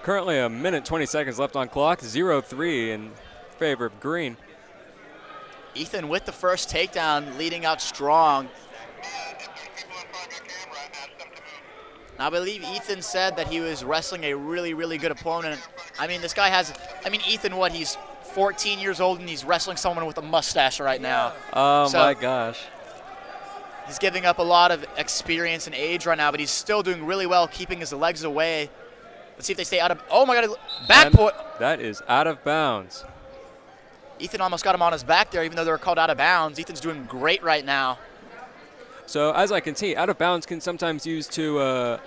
Currently a minute 20 seconds left on clock. 0-3 in favor of green. Ethan with the first takedown, leading out strong. Now, I believe Ethan said that he was wrestling a really good opponent. I mean, this guy has, Ethan, he's 14 years old and he's wrestling someone with a mustache right now. Oh so my gosh. He's giving up a lot of experience and age right now, but he's still doing really well, keeping his legs away. Let's see if they stay out of, oh my God, back point. That is out of bounds. Ethan almost got him on his back there, even though they were called out of bounds. Ethan's doing great right now. So as I can see, out of bounds can sometimes use to a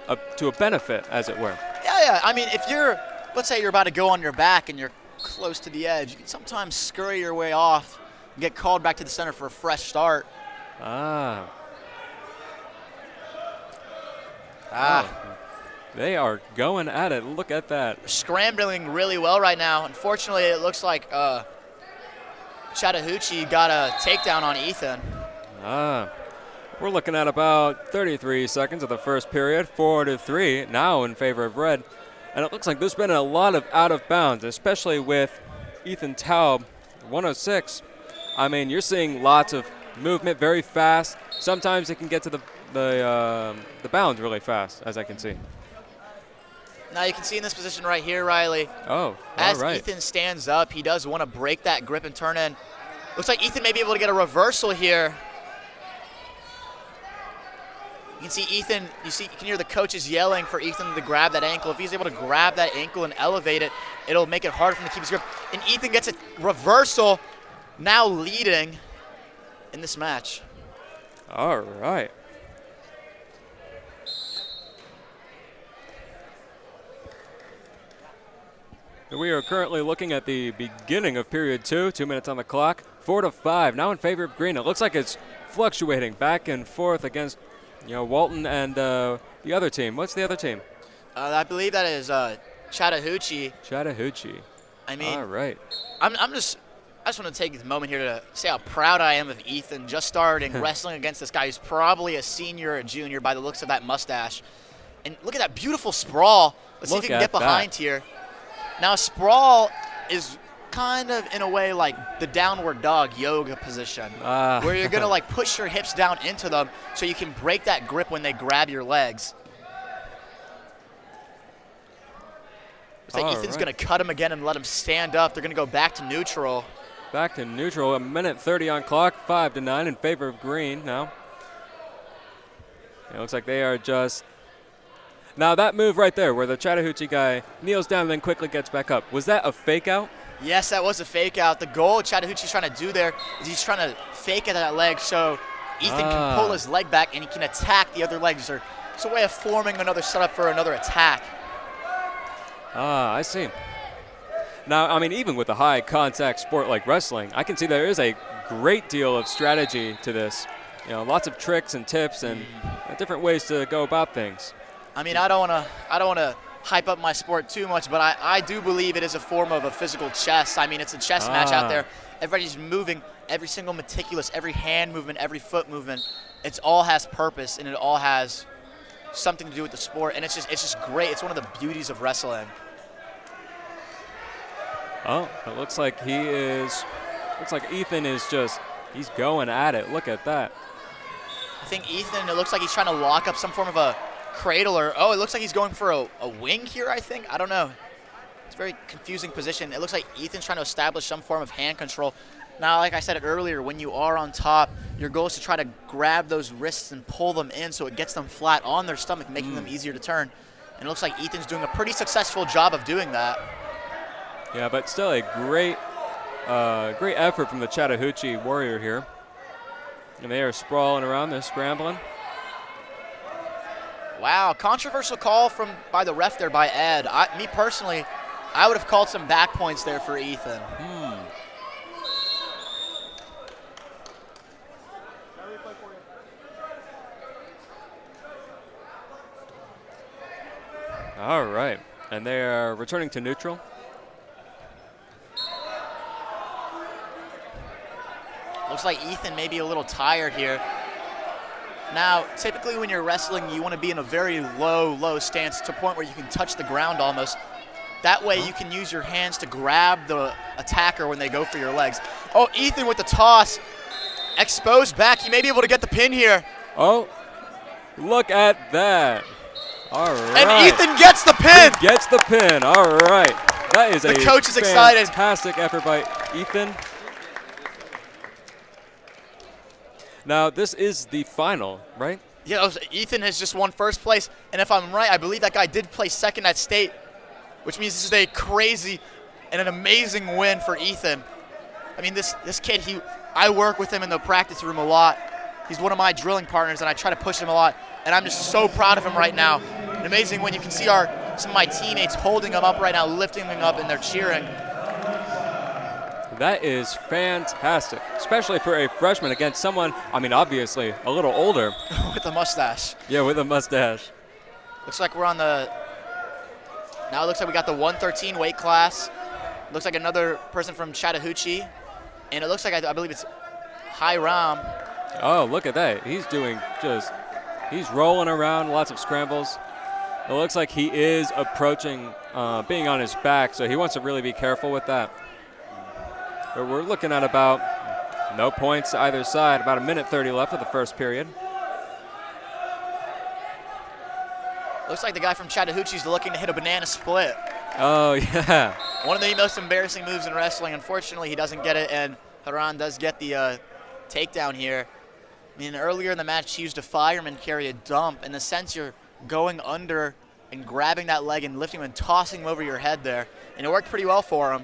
benefit, as it were. Yeah. I mean, if you're, let's say you're about to go on your back and you're close to the edge, you can sometimes scurry your way off and get called back to the center for a fresh start. Oh, they are going at it. Look at that. Scrambling really well right now. Unfortunately, it looks like Chattooga got a takedown on Ethan. We're looking at about 33 seconds of the first period, 4-3 now in favor of red. And it looks like there's been a lot of out of bounds, especially with Ethan Taub, 106. I mean, you're seeing lots of movement very fast. Sometimes it can get to the bounds really fast, as I can see. Now you can see in this position right here, Riley. Oh, as all right. Ethan stands up, he does want to break that grip and turn in. Looks like Ethan may be able to get a reversal here. You can see Ethan, you can hear the coaches yelling for Ethan to grab that ankle. If he's able to grab that ankle and elevate it, it'll make it hard for him to keep his grip. And Ethan gets a reversal, now leading in this match. All right. We are currently looking at the beginning of period 2, 2 minutes on the clock, 4-5, now in favor of green. It looks like it's fluctuating back and forth against, Walton and the other team. What's the other team? I believe that is Chattooga. Chattooga. I mean, all right. I just want to take this moment here to say how proud I am of Ethan just starting wrestling against this guy who's probably a senior or junior by the looks of that mustache. And look at that beautiful sprawl. Let's see if he can get behind here. Now, sprawl is kind of, in a way, like the downward dog yoga position, where you're going to, push your hips down into them so you can break that grip when they grab your legs. Looks like Ethan's going to cut him again and let him stand up. They're going to go back to neutral. Back to neutral, a minute 30 on clock, 5-9 in favor of green now. It looks like they are just... Now that move right there where the Chattooga guy kneels down and then quickly gets back up, was that a fake out? Yes, that was a fake out. The goal Chattooga's trying to do there is he's trying to fake at that leg so Ethan can pull his leg back and he can attack the other legs. It's a way of forming another setup for another attack. I see. Now, I mean, even with a high contact sport like wrestling, I can see there is a great deal of strategy to this. Lots of tricks and tips and different ways to go about things. I mean, I don't want to hype up my sport too much, but I do believe it is a form of a physical chess. I mean, it's a chess match out there. Everybody's moving, every single meticulous, every hand movement, every foot movement. It all has purpose, and it all has something to do with the sport, and it's just great. It's one of the beauties of wrestling. Oh, it looks like Ethan is he's going at it. Look at that. I think Ethan, it looks like he's trying to lock up some form of a cradle or, it looks like he's going for a wing here, I think. I don't know. It's a very confusing position. It looks like Ethan's trying to establish some form of hand control. Now, like I said earlier, when you are on top, your goal is to try to grab those wrists and pull them in so it gets them flat on their stomach, making them easier to turn. And it looks like Ethan's doing a pretty successful job of doing that. Yeah, but still a great great effort from the Chattahoochee Warrior here. And they are sprawling around. They're scrambling. Wow, controversial call by the ref there by Ed. Me personally, I would have called some back points there for Ethan. All right, and they are returning to neutral. Looks like Ethan may be a little tired here. Now, typically when you're wrestling, you want to be in a very low stance to a point where you can touch the ground almost. That way you can use your hands to grab the attacker when they go for your legs. Oh, Ethan with the toss. Exposed back. He may be able to get the pin here. Oh, look at that. All right. And Ethan gets the pin. He gets the pin. All right. That is the coach is excited. Fantastic effort by Ethan. Now, this is the final, right? Yeah, Ethan has just won first place. And if I'm right, I believe that guy did place second at state, which means this is a crazy and an amazing win for Ethan. I mean, this kid, I work with him in the practice room a lot. He's one of my drilling partners, and I try to push him a lot. And I'm just so proud of him right now. An amazing win. You can see some of my teammates holding him up right now, lifting him up, and they're cheering. That is fantastic, especially for a freshman against someone, I mean, obviously a little older. With a mustache. Yeah, with a mustache. Looks like we're on now it looks like we got the 113 weight class. Looks like another person from Chattahoochee. And it looks like, I believe it's Hiram. Oh, look at that. He's rolling around, lots of scrambles. It looks like he is approaching being on his back, so he wants to really be careful with that. But we're looking at about no points either side, about 1:30 left of the first period. Looks like the guy from Chattahoochee is looking to hit a banana split. Oh, yeah. One of the most embarrassing moves in wrestling. Unfortunately, he doesn't get it, and Paran does get the takedown here. I mean, earlier in the match, he used a fireman carry a dump. In the sense, you're going under and grabbing that leg and lifting him and tossing him over your head there. And it worked pretty well for him.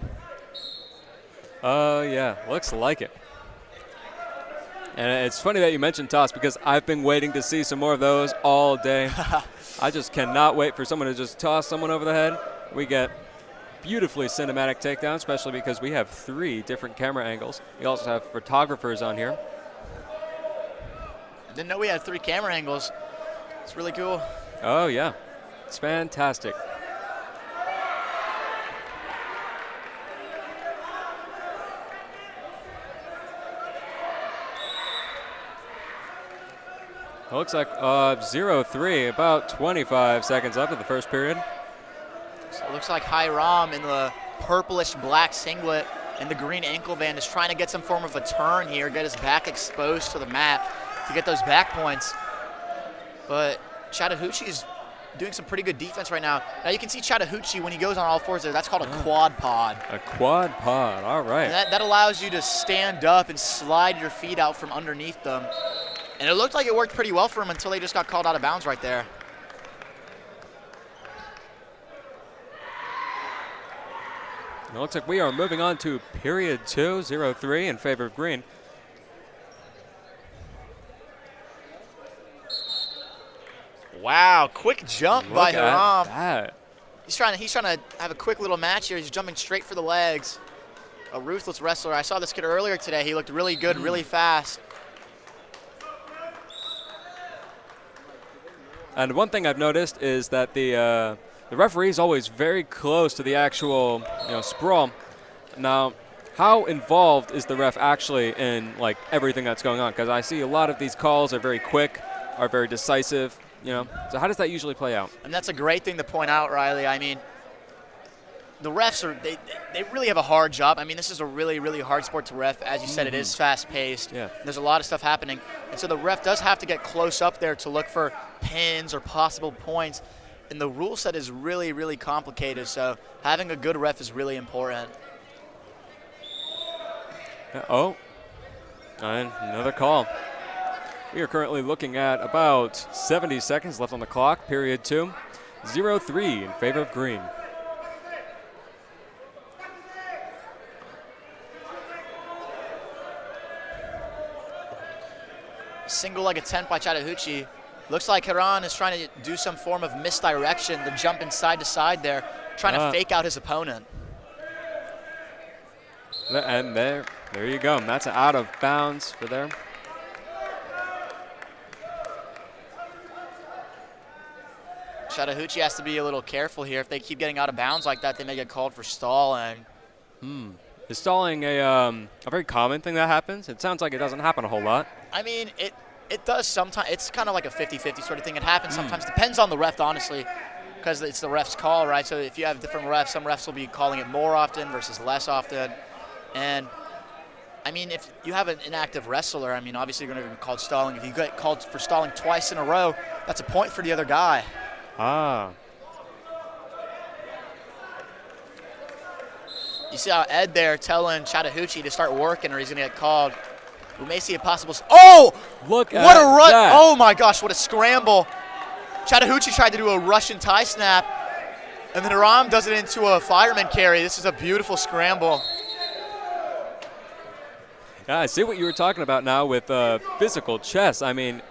Oh, yeah. Looks like it. And it's funny that you mentioned toss because I've been waiting to see some more of those all day. I just cannot wait for someone to just toss someone over the head. We get beautifully cinematic takedown, especially because we have 3 different camera angles. We also have photographers on here. I didn't know we had 3 camera angles. It's really cool. Oh, yeah. It's fantastic. It looks like 0-3, about 25 seconds left of the first period. So it looks like Hiram in the purplish black singlet and the green ankle band is trying to get some form of a turn here, get his back exposed to the mat to get those back points. But Chattahoochee's doing some pretty good defense right now. Now you can see Chattahoochee when he goes on all fours there. That's called a quad pod. A quad pod, all right. And that allows you to stand up and slide your feet out from underneath them. And it looked like it worked pretty well for him until they just got called out of bounds right there. It looks like we are moving on to period 2, 0-3 in favor of green. Wow, quick jump by Hiram. That. He's trying to have a quick little match here. He's jumping straight for the legs. A ruthless wrestler. I saw this kid earlier today. He looked really good, really fast. And one thing I've noticed is that the referee is always very close to the actual sprawl. Now, how involved is the ref actually in like everything that's going on? Because I see a lot of these calls are very quick, are very decisive. So how does that usually play out? And that's a great thing to point out, Riley. I mean, the refs they really have a hard job. I mean, this is a really, really hard sport to ref. As you said, it is fast-paced. Yeah. There's a lot of stuff happening. And so the ref does have to get close up there to look for pins or possible points. And the rule set is really, really complicated. So having a good ref is really important. Oh, and another call. We are currently looking at about 70 seconds left on the clock, period 2. 0-3 in favor of green. single leg attempt by Chattahoochee. Looks like Hiram is trying to do some form of misdirection, the jumping side to side there, trying to fake out his opponent. And there you go. That's out of bounds for there. Chattahoochee has to be a little careful here. If they keep getting out of bounds like that, they may get called for stalling. Is stalling a very common thing that happens? It sounds like it doesn't happen a whole lot. I mean, it does sometimes. It's kind of like a 50-50 sort of thing. It happens sometimes. Depends on the ref, honestly, because it's the ref's call, right? So if you have different refs, some refs will be calling it more often versus less often. And, I mean, if you have an inactive wrestler, I mean, obviously you're going to be called stalling. If you get called for stalling twice in a row, that's a point for the other guy. You see how Ed there telling Chattahoochee to start working or he's going to get called. We may see a possible. Oh! Look at what a run! that. Oh my gosh, what a scramble! Chattahoochee tried to do a Russian tie snap, and then Hiram does it into a fireman carry. This is a beautiful scramble. Yeah, I see what you were talking about now with physical chess. I mean,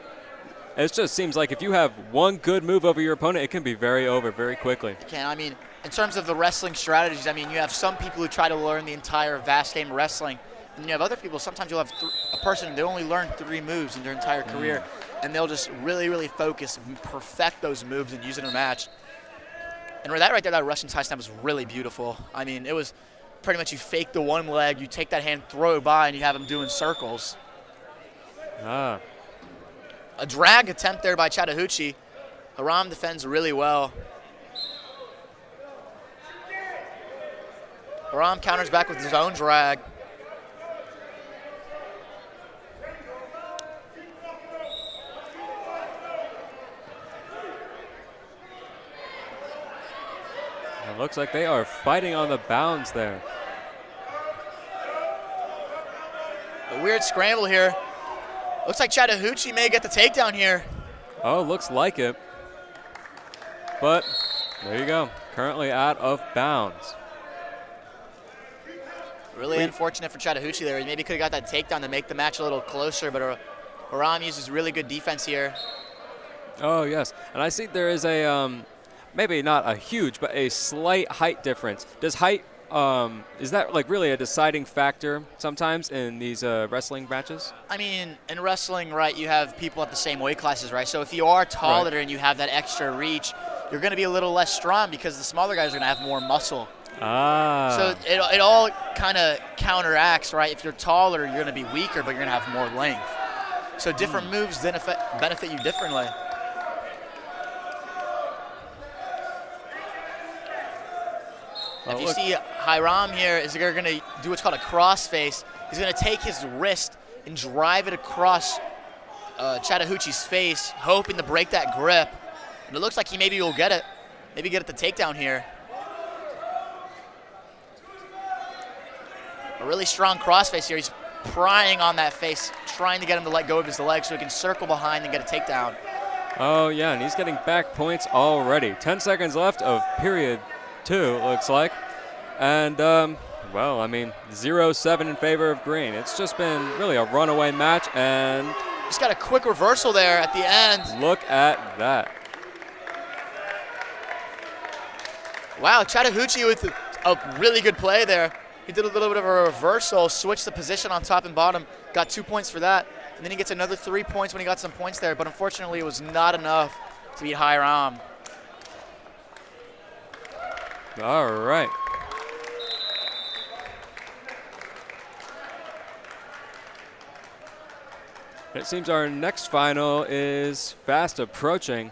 it just seems like if you have one good move over your opponent, it can be over very quickly. You can. I mean, in terms of the wrestling strategies, I mean, you have some people who try to learn the entire vast game of wrestling, and you have other people, sometimes you'll have a person, they only learn 3 moves in their entire career, and they'll just really, really focus and perfect those moves and use it in a match. And that right there, that Russian tie snap was really beautiful. I mean, it was pretty much you fake the one leg, you take that hand, throw it by, and you have him doing circles. A drag attempt there by Chattahoochee. Hiram defends really well. Hiram counters back with his own drag. It looks like they are fighting on the bounds there. A weird scramble here. Looks like Chattahoochee may get the takedown here. Oh, looks like it. But there you go. Currently out of bounds. Really unfortunate for Chattahoochee there. He maybe could have got that takedown to make the match a little closer, but Hiram uses really good defense here. Oh, yes. And I see there is a, maybe not a huge, but a slight height difference. Does height, is that like really a deciding factor sometimes in these wrestling matches? I mean, in wrestling, right, you have people at the same weight classes, right? So if you are taller and you have that extra reach, you're going to be a little less strong because the smaller guys are going to have more muscle. So it all kind of counteracts, right? If you're taller, you're going to be weaker, but you're going to have more length. So different moves benefit you differently. If you see Hiram here is going to do what's called a crossface. He's going to take his wrist and drive it across Chattahoochee's face, hoping to break that grip. And it looks like he maybe will get it. Maybe get it the takedown here. A really strong crossface here. He's prying on that face, trying to get him to let go of his leg so he can circle behind and get a takedown. Oh, yeah, and he's getting back points already. 10 seconds left of period 2, looks like. And, well, I mean, 0-7 in favor of green. It's just been really a runaway match, and he's got a quick reversal there at the end. Look at that. Wow, Chattahoochee with a really good play there. He did a little bit of a reversal, switched the position on top and bottom, got 2 points for that. And then he gets another 3 points when he got some points there, but unfortunately it was not enough to beat Hiram. All right. It seems our next final is fast approaching.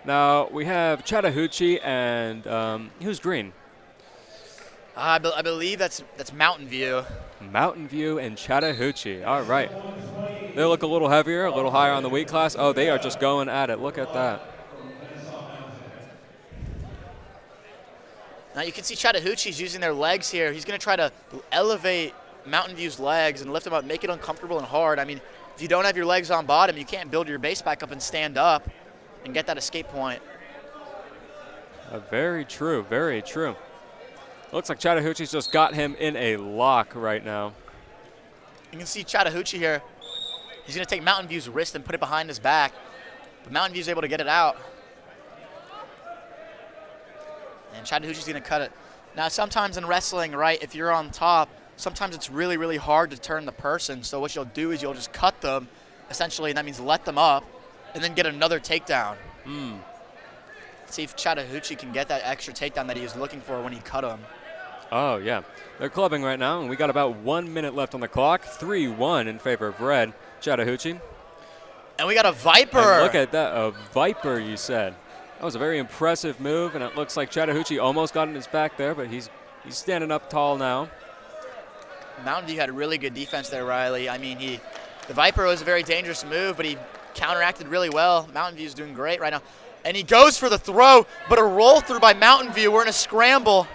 Now we have Chattahoochee and who's green? I believe that's Mountain View. Mountain View and Chattahoochee. All right. They look a little heavier, a little higher on the weight class. Oh, they are just going at it. Look at that. Now you can see Chattahoochee's using their legs here. He's going to try to elevate Mountain View's legs and lift them up, make it uncomfortable and hard. I mean, if you don't have your legs on bottom, you can't build your base back up and stand up and get that escape point. Very true, very true. Looks like Chattahoochee's just got him in a lock right now. You can see Chattahoochee here He's going to take Mountain View's wrist and put it behind his back. But Mountain View's able to get it out. And Chattahoochee's going to cut it. Now, sometimes in wrestling, right, if you're on top, sometimes it's really, really hard to turn the person. So what you'll do is you'll just cut them, essentially, and that means let them up, and then get another takedown. See if Chattahoochee can get that extra takedown that he was looking for when he cut him. Oh, yeah. They're clubbing right now, and we got about 1 minute left on the clock. 3-1 in favor of red, Chattahoochee. And we got a Viper. And look at that, a Viper, you said. That was a very impressive move, and it looks like Chattahoochee almost got in his back there, but he's standing up tall now. Mountain View had really good defense there, Riley. I mean, the Viper was a very dangerous move, but he counteracted really well. Mountain View's doing great right now. And he goes for the throw, but a roll through by Mountain View. We're in a scramble.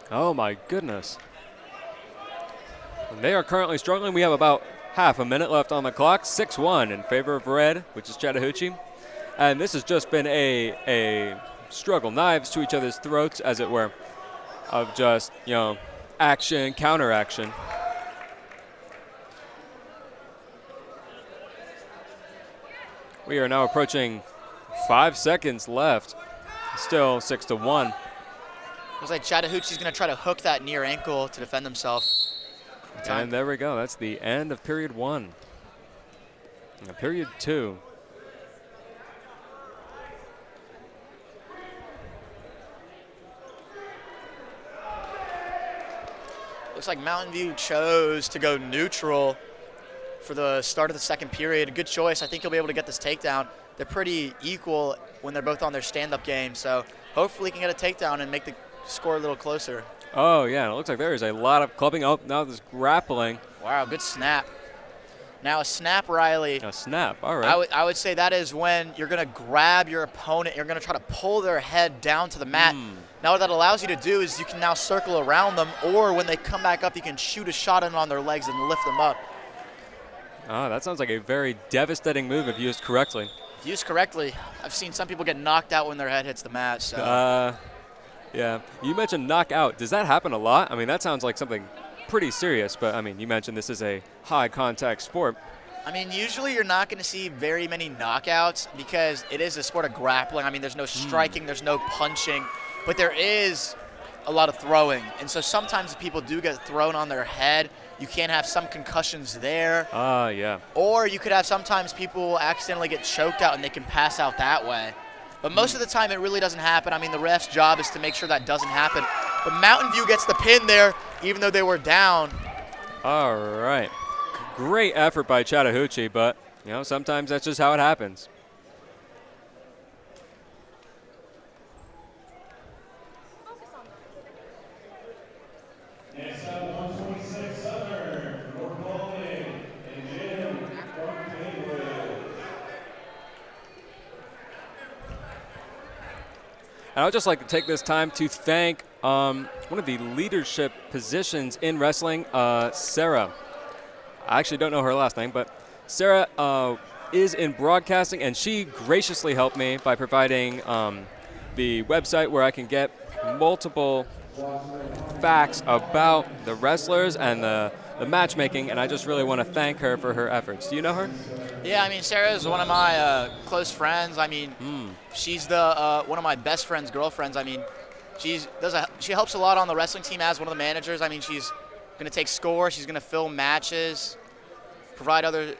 Oh, my goodness. And they are currently struggling. We have about half a minute left on the clock. 6-1 in favor of red, which is Chattahoochee. And this has just been a struggle, knives to each other's throats, as it were, of just, action, counteraction. We are now approaching 5 seconds left. Still 6-1. Looks like Chattahoochee's going to try to hook that near ankle to defend himself. And there we go. That's the end of period 1. Now, period 2. Looks like Mountain View chose to go neutral for the start of the second period. A good choice. I think he'll be able to get this takedown. They're pretty equal when they're both on their stand-up game, so hopefully he can get a takedown and make the score a little closer. Oh, yeah, and it looks like there is a lot of clubbing. Oh, now there's grappling. Wow, good snap. Now a snap, Riley. A snap, all right. I would say that is when you're going to grab your opponent. You're going to try to pull their head down to the mat. Now what that allows you to do is you can now circle around them, or when they come back up, you can shoot a shot in on their legs and lift them up. Oh, that sounds like a very devastating move if used correctly. If used correctly, I've seen some people get knocked out when their head hits the mat. So. Yeah. You mentioned knockout. Does that happen a lot? I mean, that sounds like something pretty serious, but, I mean, you mentioned this is a high-contact sport. I mean, usually you're not going to see very many knockouts because it is a sport of grappling. I mean, there's no striking, there's no punching, but there is a lot of throwing. And so sometimes if people do get thrown on their head, you can have some concussions there. Yeah. Or you could have sometimes people accidentally get choked out and they can pass out that way. But most of the time it really doesn't happen. I mean, the ref's job is to make sure that doesn't happen. But Mountain View gets the pin there, even though they were down. All right. Great effort by Chattahoochee, but, sometimes that's just how it happens. Next up, 126 Southern, for Paulding and Jim from Penguin. And I would just like to take this time to thank one of the leadership positions in wrestling, Sarah. I actually don't know her last name, but Sarah is in broadcasting, and she graciously helped me by providing the website where I can get multiple facts about the wrestlers and the matchmaking, and I just really want to thank her for her efforts. Do you know her? Yeah, I mean, Sarah is one of my close friends. I mean, she's the one of my best friend's girlfriends. I mean, she helps a lot on the wrestling team as one of the managers. I mean, she's going to take scores. She's going to film matches, provide other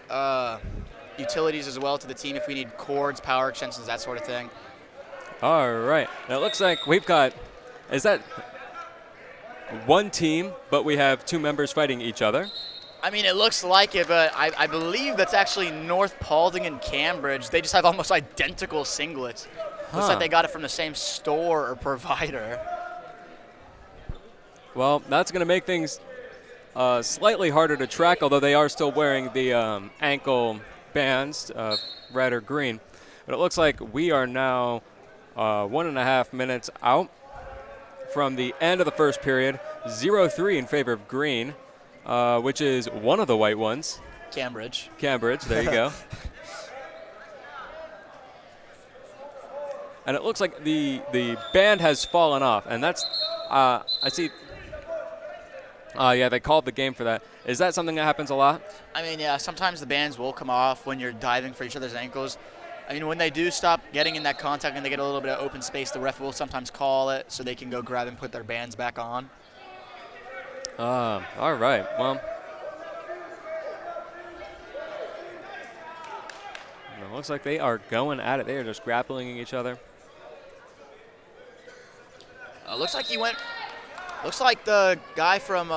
utilities as well to the team if we need cords, power extensions, that sort of thing. All right. Now it looks like we've got, is that one team, but we have two members fighting each other? I mean, it looks like it, but I believe that's actually North Paulding and Cambridge. They just have almost identical singlets. Looks like they got it from the same store or provider. Well, that's going to make things slightly harder to track, although they are still wearing the ankle bands, red or green. But it looks like we are now 1.5 minutes out from the end of the first period. 0-3 in favor of green, which is one of the white ones. Cambridge, there you go. And it looks like the band has fallen off, and that's, I see, Yeah, they called the game for that. Is that something that happens a lot? I mean, yeah, sometimes the bands will come off when you're diving for each other's ankles. I mean, when they do stop getting in that contact and they get a little bit of open space, the ref will sometimes call it so they can go grab and put their bands back on. All right. Well, it looks like they are going at it. They are just grappling each other. Looks like the guy from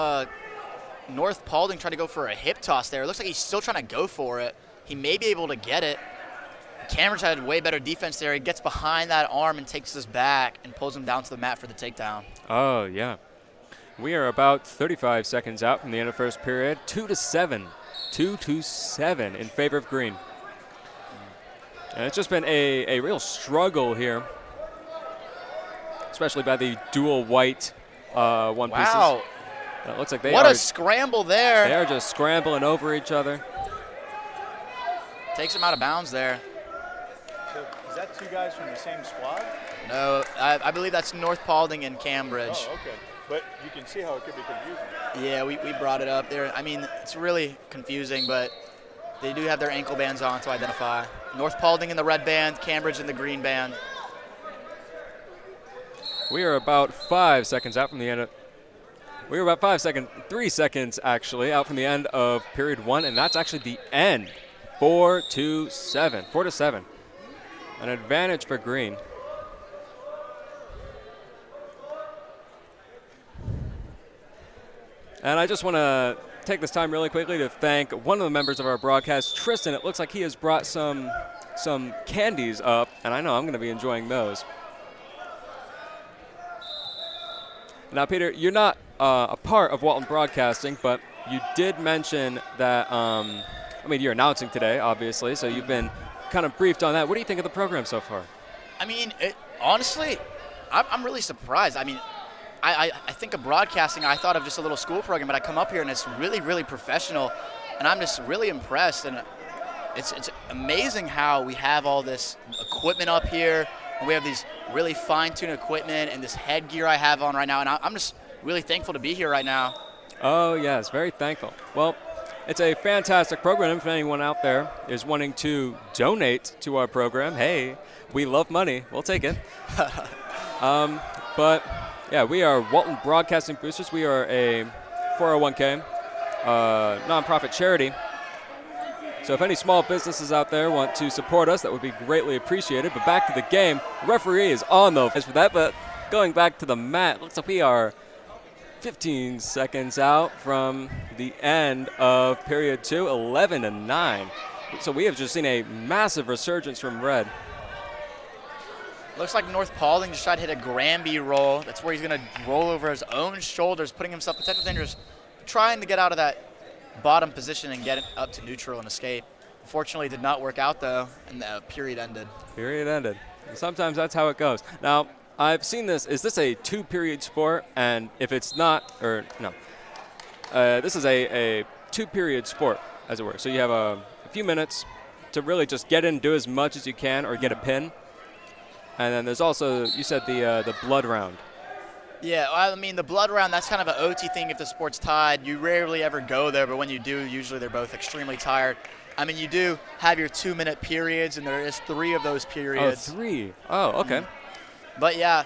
North Paulding tried to go for a hip toss there. It looks like he's still trying to go for it. He may be able to get it. Cameron's had way better defense there. He gets behind that arm and takes his back and pulls him down to the mat for the takedown. Oh, yeah. We are about 35 seconds out from the end of first period. 2-7. 2-7 in favor of green. And it's just been a real struggle here, especially by the dual white one pieces. Wow. It looks like they What a scramble there. They are just scrambling over each other. Takes him out of bounds there. So is that two guys from the same squad? No, I believe that's North Paulding and Cambridge. Oh, okay. But you can see how it could be confusing. Yeah, we brought it up there. I mean, it's really confusing, but they do have their ankle bands on to identify. North Paulding in the red band, Cambridge in the green band. We are about 5 seconds out from the end of. We are about 5 seconds, 3 seconds actually, out from the end of period 1, and that's actually the end. 4-7. 4-7. An advantage for green. And I just want to take this time really quickly to thank one of the members of our broadcast, Tristan. It looks like he has brought some candies up, and I know I'm going to be enjoying those. Now, Peter, you're not a part of Walton Broadcasting, but you did mention that, I mean, you're announcing today, obviously, so you've been kind of briefed on that. What do you think of the program so far? I mean, honestly, I'm really surprised. I mean, I think of broadcasting, I thought of just a little school program, but I come up here and it's really, really professional, and I'm just really impressed. And it's amazing how we have all this equipment up here, and we have these really fine-tuned equipment and this headgear I have on right now, and I'm just really thankful to be here right now. Oh, yes, very thankful. Well, it's a fantastic program. If anyone out there is wanting to donate to our program, hey, we love money. We'll take it. But, yeah, we are Walton Broadcasting Boosters. We are a 401k nonprofit charity. So if any small businesses out there want to support us, that would be greatly appreciated. But back to the game. Referee is on the for that. But going back to the mat, looks like we are 15 seconds out from the end of period 2, 11-9. So we have just seen a massive resurgence from red. Looks like North Paulding just tried to hit a Granby roll. That's where he's going to roll over his own shoulders, putting himself in potential danger, trying to get out of that bottom position and get it up to neutral and escape. Unfortunately, it did not work out, though, and the period ended. Period ended. And sometimes that's how it goes. Now, I've seen this. Is this a two-period sport? And if it's not, or no, this is a two-period sport, as it were. So you have a few minutes to really just get in, do as much as you can, or get a pin. And then there's also, you said the blood round. Yeah, I mean, the blood round, that's kind of an OT thing if the sport's tied. You rarely ever go there, but when you do, usually they're both extremely tired. I mean, you do have your 2-minute periods, and there is 3 of those periods. Oh, 3. Oh, okay. But, yeah,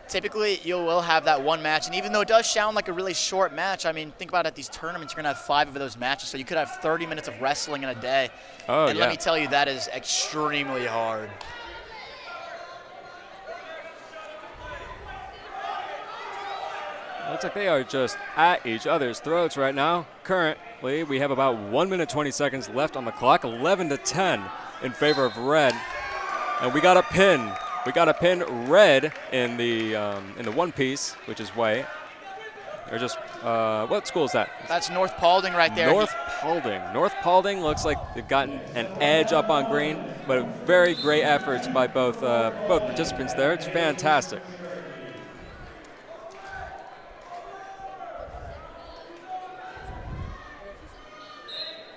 typically you will have that one match. And even though it does sound like a really short match, I mean, think about it, at these tournaments, you're going to have 5 of those matches. So you could have 30 minutes of wrestling in a day. Oh, and yeah. let me tell you, that is extremely hard. Looks like they are just at each other's throats right now. Currently, we have about 1 minute 20 seconds left on the clock. 11-10 in favor of red, and we got a pin. We got a pin red in the one piece, which is white. Or just what school is that? That's North Paulding right there. North Paulding. North Paulding looks like they've gotten an edge up on green, but very great efforts by both participants there. It's fantastic.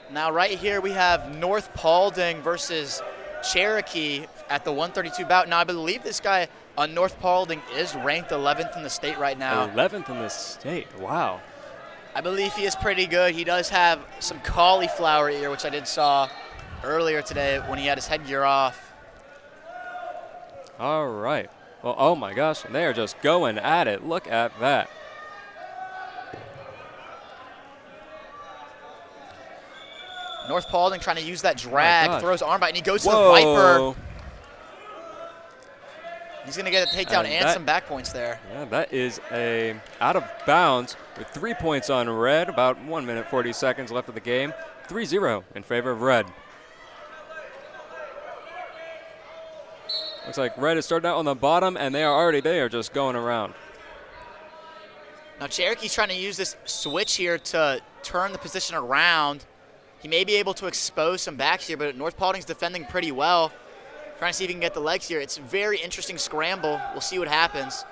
Now right here we have North Paulding versus Cherokee at the 132 bout. Now I believe this guy on North Paulding is ranked 11th in the state right now. 11th in the state, wow. I believe he is pretty good. He does have some cauliflower ear, which I did saw earlier today when he had his headgear off. All right. Well, oh my gosh, they are just going at it. Look at that. North Paulding trying to use that drag, gosh. throws arm bite, and he goes to Whoa. the Viper. He's going to get a takedown and that- some back points there. Yeah, that is a out of bounds with 3 points on red. About 1 minute 40 seconds left of the game. 3-0 in favor of red. Looks like red is starting out on the bottom, and they are already there, just going around. Now Cherokee's trying to use this switch here to turn the position around. He may be able to expose some backs here, but North Paulding's defending pretty well. Trying to see if he can get the legs here. It's a very interesting scramble. We'll see what happens.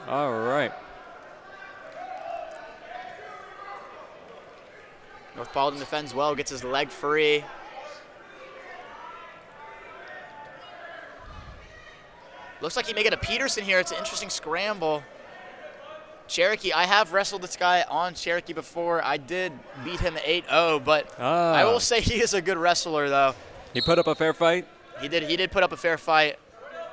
All right. North Paulding defends well, gets his leg free. Looks like he may get a Peterson here. It's an interesting scramble. Cherokee, I have wrestled this guy on Cherokee before. I did beat him 8-0, but I will say he is a good wrestler, though. He put up a fair fight. He did put up a fair fight.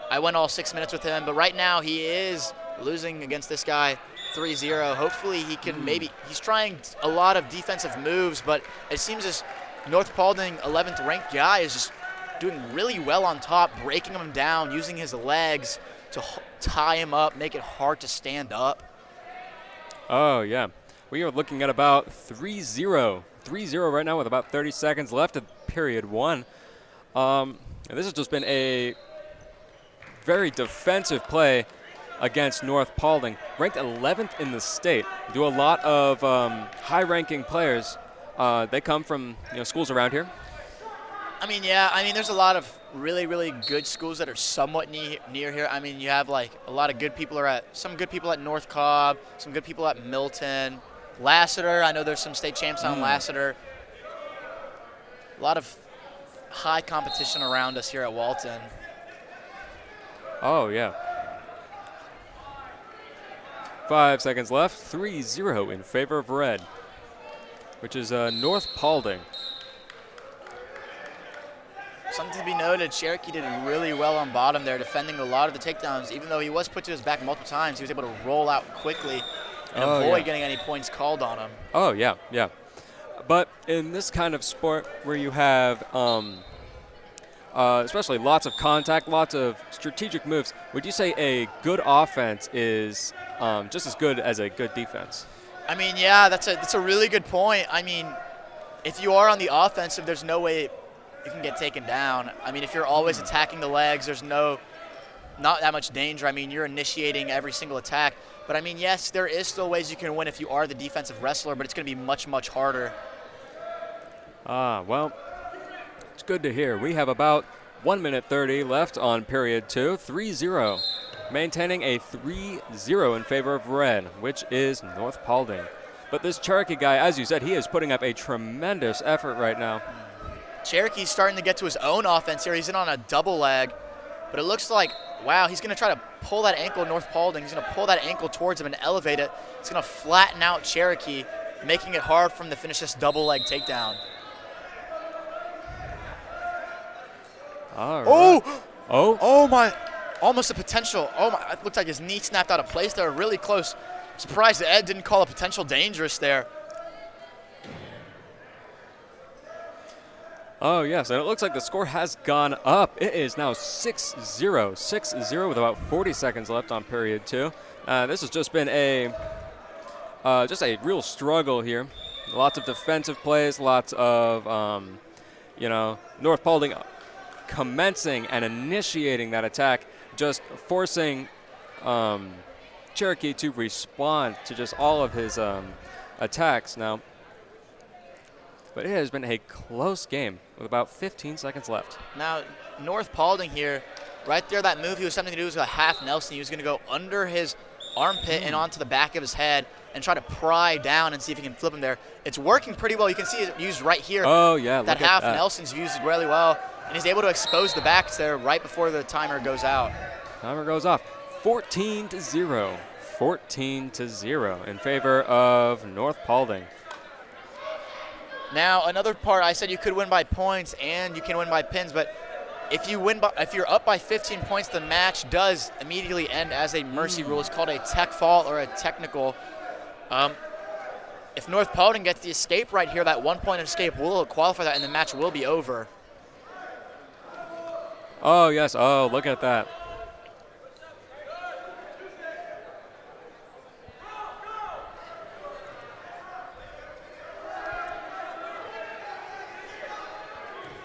I went all 6 minutes with him, but right now he is losing against this guy 3-0. Hopefully he can he's trying a lot of defensive moves, but it seems as North Paulding 11th ranked guy is just doing really well on top, breaking him down, using his legs to tie him up, make it hard to stand up. Oh, yeah. We are looking at about 3-0. 3-0 right now with about 30 seconds left of period one. And this has just been a very defensive play against North Paulding. Ranked 11th in the state. Do a lot of high-ranking players. They come from schools around here. There's a lot of really, really good schools that are somewhat near here. I mean, you have like a lot of good people some good people at North Cobb, some good people at Milton, Lassiter. I know there's some state champs on Lassiter. A lot of high competition around us here at Walton. Oh, yeah. 5 seconds left. 3-0 in favor of red, which is North Paulding. Something to be noted, Cherokee did really well on bottom there, defending a lot of the takedowns. Even though he was put to his back multiple times, he was able to roll out quickly and avoid getting any points called on him. Oh, yeah, yeah. But in this kind of sport where you have especially lots of contact, lots of strategic moves, would you say a good offense is just as good as a good defense? I mean, yeah, that's a really good point. I mean, if you are on the offensive, there's no way you can get taken down. I mean, if you're always attacking the legs, there's not that much danger. I mean, you're initiating every single attack. But I mean, yes, there is still ways you can win if you are the defensive wrestler, but it's going to be much, much harder. Well, it's good to hear. We have about 1 minute 30 left on period two. 3-0. Maintaining a 3-0 in favor of red, which is North Paulding. But this Cherokee guy, as you said, he is putting up a tremendous effort right now. Cherokee's starting to get to his own offense here. He's in on a double leg, but it looks like, wow, he's going to try to pull that ankle North Paulding. He's going to pull that ankle towards him and elevate it. It's going to flatten out Cherokee, making it hard for him to finish this double leg takedown. All right. Oh my, almost a potential. Oh my, it looked like his knee snapped out of place there, really close. Surprised that Ed didn't call a potential dangerous there. Oh, yes, and it looks like the score has gone up. It is now 6-0. 6-0 with about 40 seconds left on period two. This has just been just a real struggle here. Lots of defensive plays, lots of, North Paulding commencing and initiating that attack, just forcing Cherokee to respond to just all of his attacks now. But it has been a close game with about 15 seconds left. Now, North Paulding here, right there, that move he was attempting to do was a half Nelson. He was going to go under his armpit and onto the back of his head and try to pry down and see if he can flip him there. It's working pretty well. You can see it used right here. Oh, yeah. That half Nelson's used really well. And he's able to expose the backs there right before the timer goes out. Timer goes off. 14-0. 14-0 in favor of North Paulding. Now, another part, I said you could win by points and you can win by pins, but if you're up by 15 points, the match does immediately end as a mercy rule. It's called a tech fault or a technical. If North Paulding gets the escape right here, that 1 point escape will qualify that, and the match will be over. Oh, yes. Oh, look at that.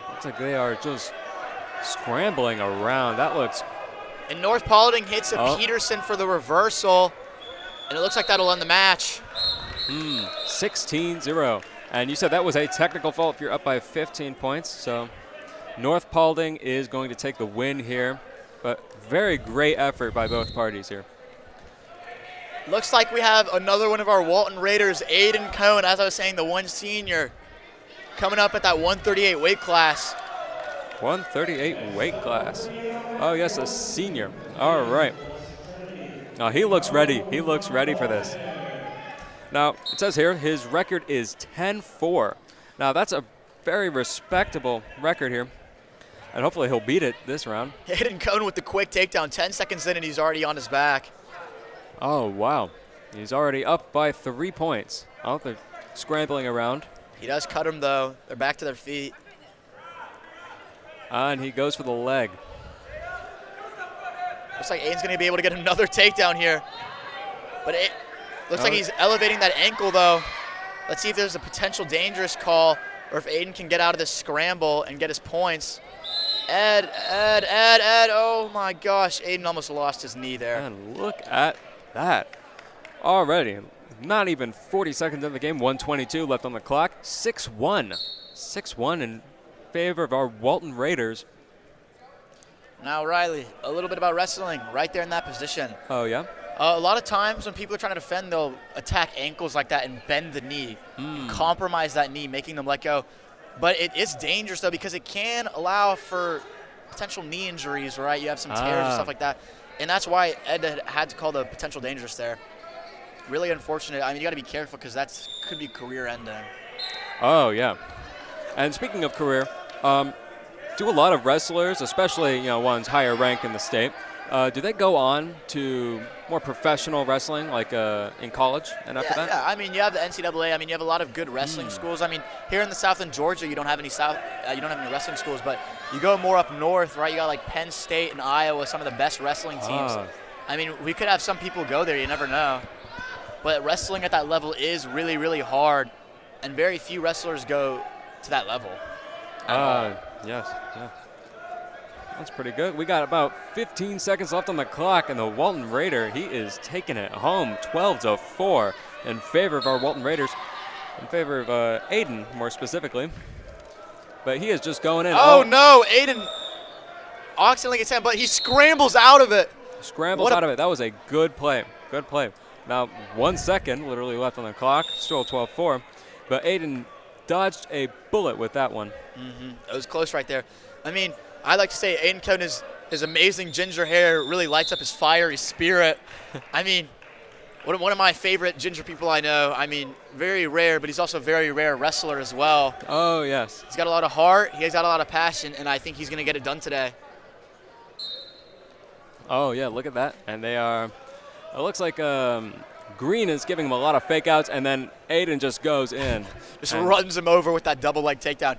Looks like they are just scrambling around. That looks... And North Paulding hits a Peterson for the reversal, and it looks like that'll end the match. 16-0. And you said that was a technical fault if you're up by 15 points. So North Paulding is going to take the win here. But very great effort by both parties here. Looks like we have another one of our Walton Raiders, Aiden Cohn, as I was saying, the one senior, coming up at that 138 weight class. 138 weight class. Oh, yes, a senior. All right. Now, he looks ready. He looks ready for this. Now, it says here his record is 10-4. Now, that's a very respectable record here. And hopefully he'll beat it this round. Aiden Cohn with the quick takedown. 10 seconds in and he's already on his back. Oh, wow. He's already up by 3 points. Oh, they're scrambling around. He does cut him, though. They're back to their feet. And he goes for the leg. Looks like Aiden's going to be able to get another takedown here. But it looks like he's elevating that ankle, though. Let's see if there's a potential dangerous call or if Aiden can get out of this scramble and get his points. Ed. Oh, my gosh. Aiden almost lost his knee there. And look at that. Already, not even 40 seconds in the game. 1:22 left on the clock. 6-1. 6-1 in favor of our Walton Raiders. Now, Riley, a little bit about wrestling right there in that position. Oh, yeah? A lot of times when people are trying to defend, they'll attack ankles like that and bend the knee, and compromise that knee, making them let go. But it is dangerous, though, because it can allow for potential knee injuries, right? You have some tears and stuff like that. And that's why Ed had to call the potential dangerous there. Really unfortunate. I mean, you got to be careful because that could be career-ending. Oh, yeah. And speaking of career, do a lot of wrestlers, especially ones higher rank in the state, do they go on to more professional wrestling, like in college and after that? Yeah, I mean, you have the NCAA. I mean, you have a lot of good wrestling schools. I mean, here in the South in Georgia, you don't have any wrestling schools, but you go more up north, right? You got like Penn State and Iowa, some of the best wrestling teams. I mean, we could have some people go there. You never know. But wrestling at that level is really, really hard, and very few wrestlers go to that level. Yes, yeah. That's pretty good. We got about 15 seconds left on the clock, and the Walton Raider, he is taking it home 12-4 in favor of our Walton Raiders, in favor of Aiden, more specifically. But he is just going in. Oh, no, Aiden accidentally gets him, but he scrambles out of it. Scrambles out of it. That was a good play. Good play. Now, 1 second literally left on the clock, still 12-4, but Aiden dodged a bullet with that one. It was close right there. I mean, I like to say Aiden Cohn, his amazing ginger hair really lights up his fiery spirit. I mean, one of my favorite ginger people I know. I mean, very rare, but he's also a very rare wrestler as well. Oh, yes. He's got a lot of heart. He's got a lot of passion, and I think he's going to get it done today. Oh, yeah, look at that. And they are, it looks like Green is giving him a lot of fake outs, and then Aiden just goes in. Just runs him over with that double leg takedown.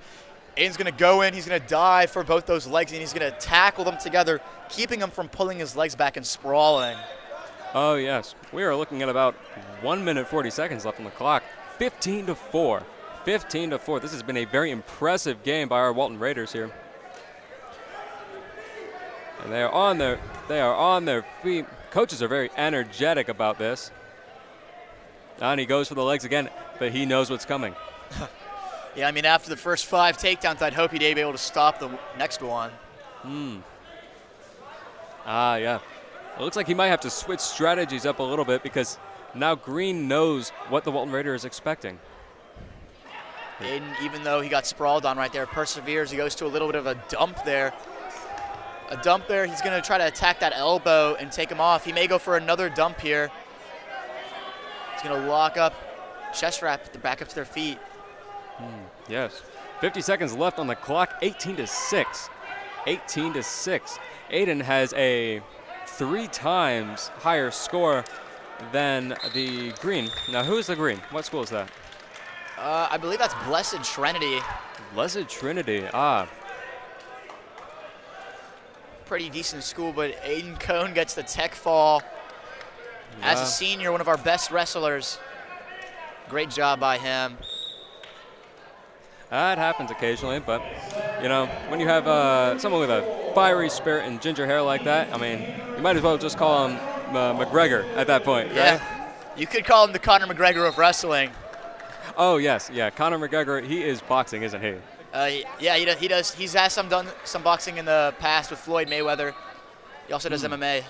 Aiden's going to go in. He's going to dive for both those legs, and he's going to tackle them together, keeping him from pulling his legs back and sprawling. Oh, yes. We are looking at about 1 minute 40 seconds left on the clock. 15-4. 15-4. This has been a very impressive game by our Walton Raiders here. And they are on their feet. Coaches are very energetic about this. And he goes for the legs again, but he knows what's coming. Yeah, I mean, after the first 5 takedowns, I'd hope he'd be able to stop the next one. Yeah. It looks like he might have to switch strategies up a little bit because now Green knows what the Walton Raider is expecting. Aiden, even though he got sprawled on right there, perseveres. He goes to a little bit of a dump there. He's going to try to attack that elbow and take him off. He may go for another dump here. He's going to lock up chest wrap, back up to their feet. Yes. 50 seconds left on the clock. 18-6. 18-6. Aiden has a 3 times higher score than the green. Now, who is the green? What school is that? I believe that's Blessed Trinity. Blessed Trinity. Ah. Pretty decent school, but Aiden Cohn gets the tech fall. As a senior, one of our best wrestlers. Great job by him. That happens occasionally, but, you know, when you have someone with a fiery spirit and ginger hair like that, I mean, you might as well just call him McGregor at that point, right? Yeah, you could call him the Conor McGregor of wrestling. Oh, yes, yeah, Conor McGregor, he is boxing, isn't he? Yeah, he does. He's had done some boxing in the past with Floyd Mayweather. He also does MMA.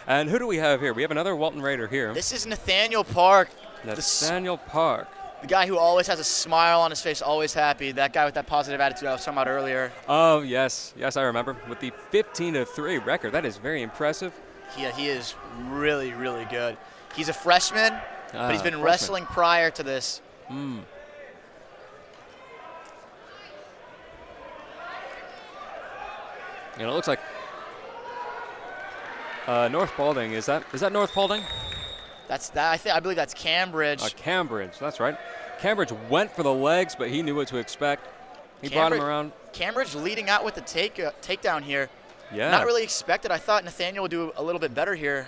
And who do we have here? We have another Walton Raider here. This is Nathaniel Park. Nathaniel Park. The guy who always has a smile on his face, always happy. That guy with that positive attitude I was talking about earlier. Oh, yes. Yes, I remember. With the 15-3 record. That is very impressive. Yeah, he is really, really good. He's a freshman, but he's been wrestling prior to this. Mm. You know, it looks like North Paulding. Is that North Paulding? That's that. I believe that's Cambridge. Cambridge. That's right. Cambridge went for the legs, but he knew what to expect. He brought him around. Cambridge leading out with the takedown here. Yeah. Not really expected. I thought Nathaniel would do a little bit better here.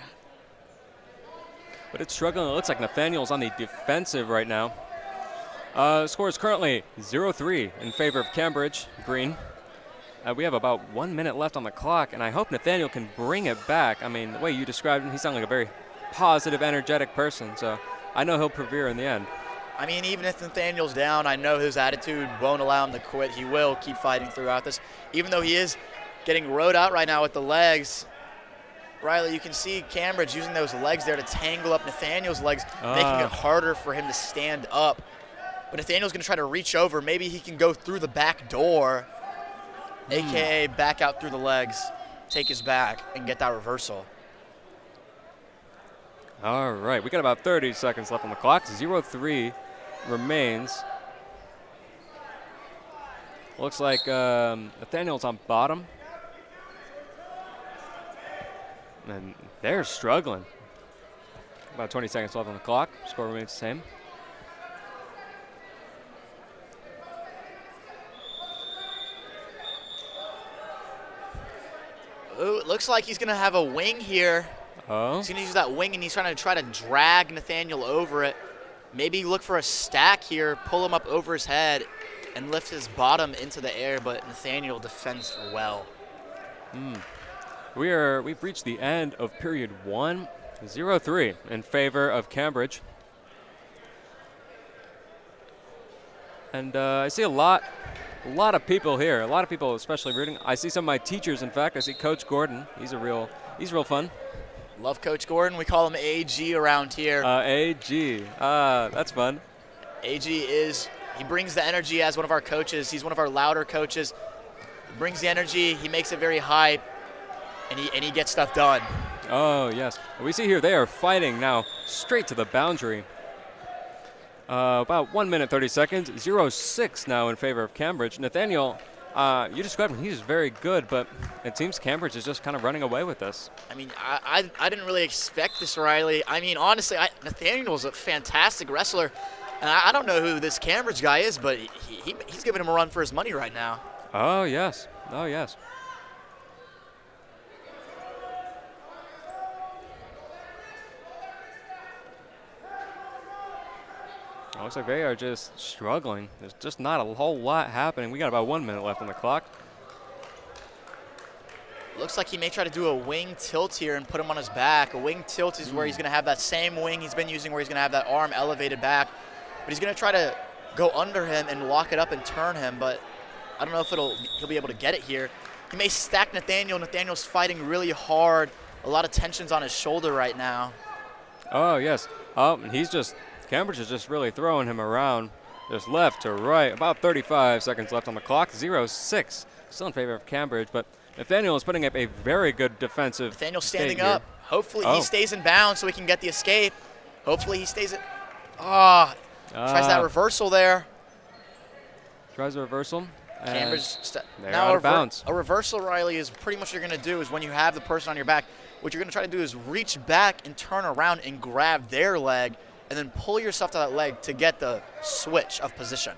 But it's struggling. It looks like Nathaniel's on the defensive right now. Score is currently 0-3 in favor of Cambridge, green. We have about 1 minute left on the clock, and I hope Nathaniel can bring it back. I mean, the way you described him, he sounded like a very positive, energetic person, so I know he'll persevere in the end. I mean, even if Nathaniel's down, I know his attitude won't allow him to quit. He will keep fighting throughout this, even though he is getting rode out right now with the legs. Riley, you can see Cambridge using those legs there to tangle up Nathaniel's legs, making it harder for him to stand up. But Nathaniel's going to try to reach over. Maybe he can go through the back door, a.k.a. back out through the legs, take his back, and get that reversal. All right, we got about 30 seconds left on the clock. 0-3 remains. Looks like Nathaniel's on bottom. And they're struggling. About 20 seconds left on the clock. Score remains the same. Ooh, it looks like he's going to have a wing here. Oh. He's going to use that wing, and he's trying to drag Nathaniel over it. Maybe look for a stack here, pull him up over his head, and lift his bottom into the air, but Nathaniel defends well. We've reached the end of period 1, 0-3 in favor of Cambridge. And I see a lot of people here, a lot of people especially rooting. I see some of my teachers, in fact. I see Coach Gordon. He's real fun. Love Coach Gordon. We call him AG around here. AG. That's fun. AG he brings the energy as one of our coaches. He's one of our louder coaches. He brings the energy. He makes it very hype, and he gets stuff done. Oh, yes. We see here they are fighting now straight to the boundary. About 1 minute, 30 seconds. 0-6 now in favor of Cambridge. Nathaniel, you described him. He's very good, but it seems Cambridge is just kind of running away with this. I mean, I didn't really expect this, Riley. I mean, honestly, Nathaniel's a fantastic wrestler. And I don't know who this Cambridge guy is, but he's giving him a run for his money right now. Oh, yes. Oh, yes. Looks like they are just struggling. There's just not a whole lot happening. We got about 1 minute left on the clock. Looks like he may try to do a wing tilt here and put him on his back. A wing tilt is where he's going to have that same wing he's been using, where he's going to have that arm elevated back. But he's going to try to go under him and lock it up and turn him. But I don't know if he'll be able to get it here. He may stack Nathaniel. Nathaniel's fighting really hard. A lot of tensions on his shoulder right now. Oh, yes. Oh, and Cambridge is just really throwing him around, just left to right. About 35 seconds left on the clock. 0-6, still in favor of Cambridge, but Nathaniel is putting up a very good defensive. Nathaniel standing up. Hopefully he stays in bounds so he can get the escape. Hopefully he stays it. Tries that reversal there. Tries a reversal. Cambridge they're now out of bounds. A reversal, Riley, is pretty much what you're going to do is when you have the person on your back, what you're going to try to do is reach back and turn around and grab their leg and then pull yourself to that leg to get the switch of position.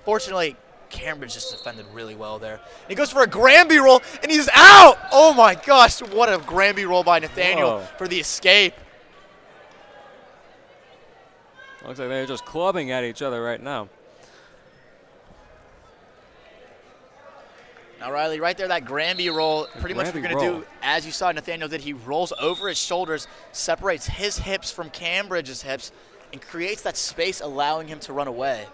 Fortunately, Cambridge just defended really well there. And he goes for a Granby roll, and he's out! Oh, my gosh, what a Granby roll by Nathaniel for the escape. Looks like they're just clubbing at each other right now. Now, Riley, right there, that Granby roll, pretty much what you're going to do, as you saw Nathaniel did, he rolls over his shoulders, separates his hips from Cambridge's hips, and creates that space, allowing him to run away.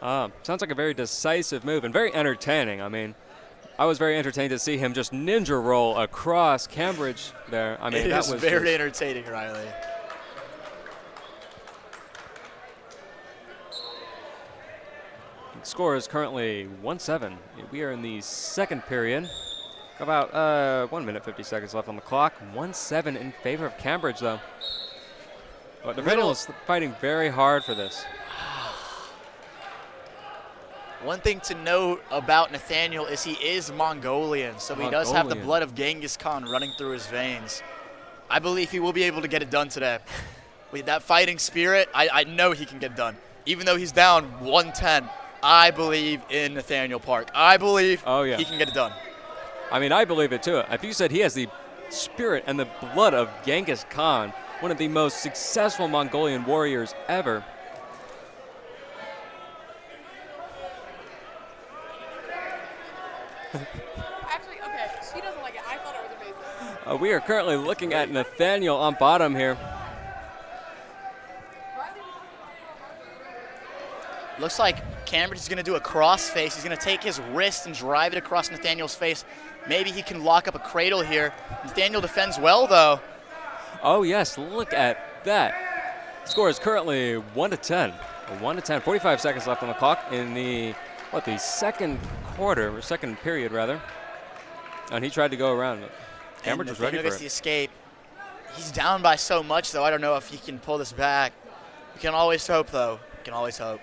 Sounds like a very decisive move and very entertaining. I mean, I was very entertained to see him just ninja roll across Cambridge there. I mean, that was very entertaining, Riley. Score is currently 1-7. We are in the second period. About 1 minute, 50 seconds left on the clock. 1-7 in favor of Cambridge, though. But Nathaniel is fighting very hard for this. One thing to note about Nathaniel is he is Mongolian, so he does have the blood of Genghis Khan running through his veins. I believe he will be able to get it done today. With that fighting spirit, I know he can get it done. Even though he's down 110, I believe in Nathaniel Park. I believe he can get it done. I mean, I believe it too. If you said he has the spirit and the blood of Genghis Khan, one of the most successful Mongolian warriors ever. Actually, okay, she doesn't like it. I thought it was amazing. We are currently looking at Nathaniel on bottom here. Looks like Cambridge is going to do a cross face. He's going to take his wrist and drive it across Nathaniel's face. Maybe he can lock up a cradle here. Nathaniel defends well, though. Oh, yes, look at that. Score is currently 1-10. 1-10, 45 seconds left on the clock in the second quarter, or second period, rather. And he tried to go around. Cambridge was ready for it. The escape. He's down by so much, though. I don't know if he can pull this back. You can always hope, though. You can always hope.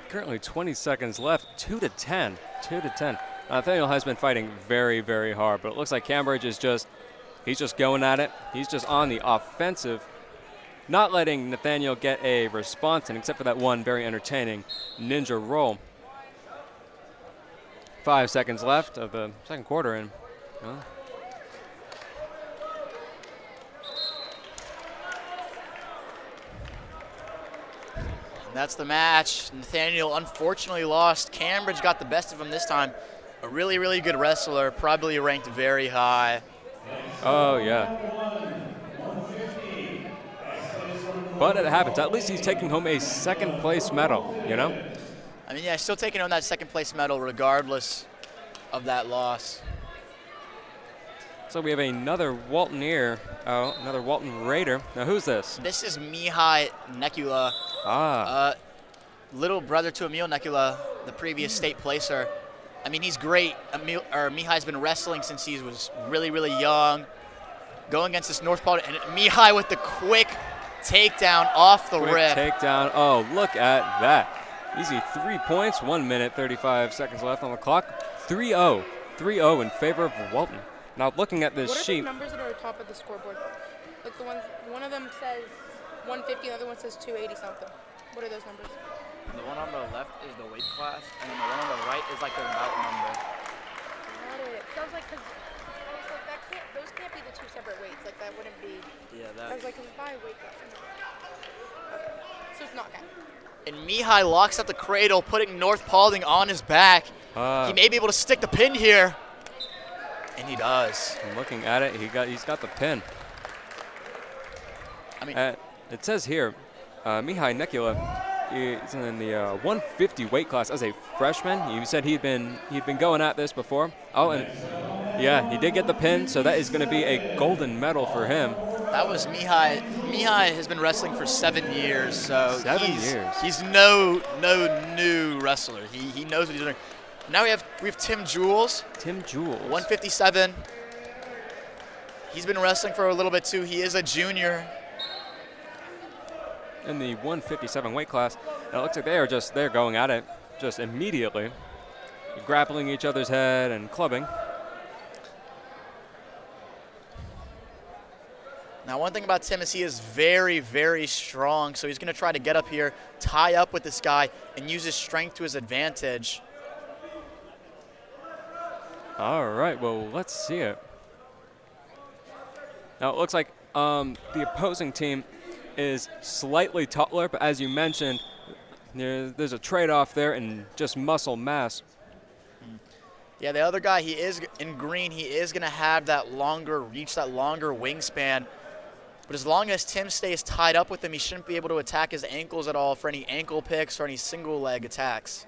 Currently 20 seconds left, 2-10, 2-10. Nathaniel has been fighting very, very hard, but it looks like Cambridge is he's just going at it. He's just on the offensive, not letting Nathaniel get a response, and except for that one very entertaining ninja roll. 5 seconds left of the second quarter, and that's the match. Nathaniel unfortunately lost. Cambridge got the best of him this time. A really, really good wrestler, probably ranked very high. Oh, yeah. But it happens. At least he's taking home a second place medal, you know? I mean, yeah, still taking home that second place medal regardless of that loss. So we have another Waltoneer, another Walton Raider. Now, who's this? This is Mihai Nekula. Little brother to Emil Nekula, the previous state placer. I mean, he's great. Mihai's been wrestling since he was really, really young. Going against this North Paulding, and Mihai with the quick takedown off the rip. Takedown. Oh, look at that. Easy 3 points, 1 minute, 35 seconds left on the clock. 3-0. 3-0 in favor of Walton. Now, looking at this sheet. What are the numbers that are top of the scoreboard? Like the ones, one of them says 150, the other one says 280 something. What are those numbers? The one on the left is the weight class, and then the one on the right is like the bout number. Got it. Sounds like, because I was like, those can't be the two separate weights. Like, that wouldn't be. Yeah, I was like, it's by weight class. Okay. So it's not okay. And Mihai locks up the cradle, putting North Paulding on his back. He may be able to stick the pin here. And he does. I'm looking at it, he's got the pin. I mean, it says here, Mihai Nekula is in the 150 weight class as a freshman. You said he'd been going at this before. Oh, and yeah, he did get the pin, so that is going to be a golden medal for him. That was Mihai. Mihai has been wrestling for 7 years, so 7 years. He's no new wrestler. He knows what he's doing. Now we have Tim Jules. Tim Jules. 157. He's been wrestling for a little bit too. He is a junior. In the 157 weight class. And it looks like they're going at it just immediately. Grappling each other's head and clubbing. Now, one thing about Tim is he is very, very strong, so he's going to try to get up here, tie up with this guy, and use his strength to his advantage. All right, well, let's see it. Now, it looks like the opposing team is slightly taller, but as you mentioned, there's a trade-off there in just muscle mass. Yeah, the other guy, he is in green. He is going to have that longer reach, that longer wingspan. But as long as Tim stays tied up with him, he shouldn't be able to attack his ankles at all for any ankle picks or any single leg attacks.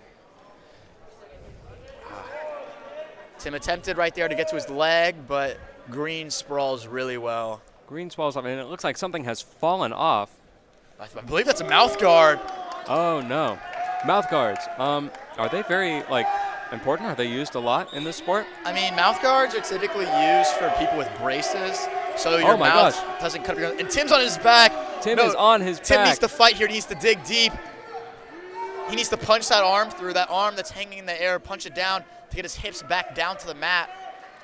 Tim attempted right there to get to his leg, but green sprawls really well. Green sprawls off, and it looks like something has fallen off. I believe that's a mouth guard. Oh, no. Mouth guards. Are they very, important? Are they used a lot in this sport? I mean, mouth guards are typically used for people with braces, so your mouth doesn't cut up your. And Tim's on his back. Tim is on his back. Tim needs to fight here. He needs to dig deep. He needs to punch that arm through, that arm that's hanging in the air, punch it down to get his hips back down to the mat.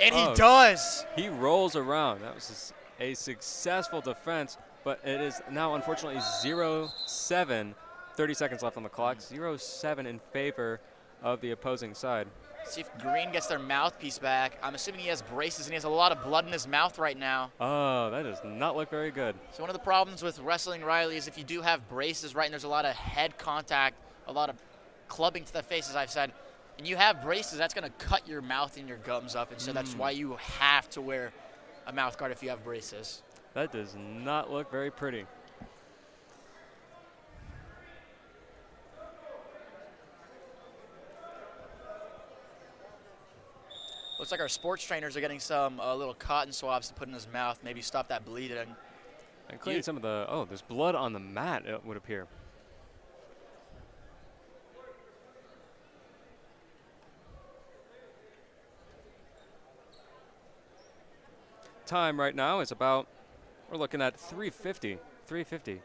And he does. He rolls around. That was a successful defense, but it is now unfortunately 0-7. 30 seconds left on the clock. 0-7 in favor of the opposing side. See if Green gets their mouthpiece back. I'm assuming he has braces and he has a lot of blood in his mouth right now. Oh, that does not look very good. So one of the problems with wrestling, Riley, is if you do have braces, right, and there's a lot of head contact, a lot of clubbing to the face, as I've said, and you have braces, that's going to cut your mouth and your gums up, and so that's why you have to wear a mouth guard if you have braces. That does not look very pretty. Looks like our sports trainers are getting some little cotton swabs to put in his mouth, maybe stop that bleeding. And clean some of the, there's blood on the mat, it would appear. Time right now is about, we're looking at 3:50. 3:50.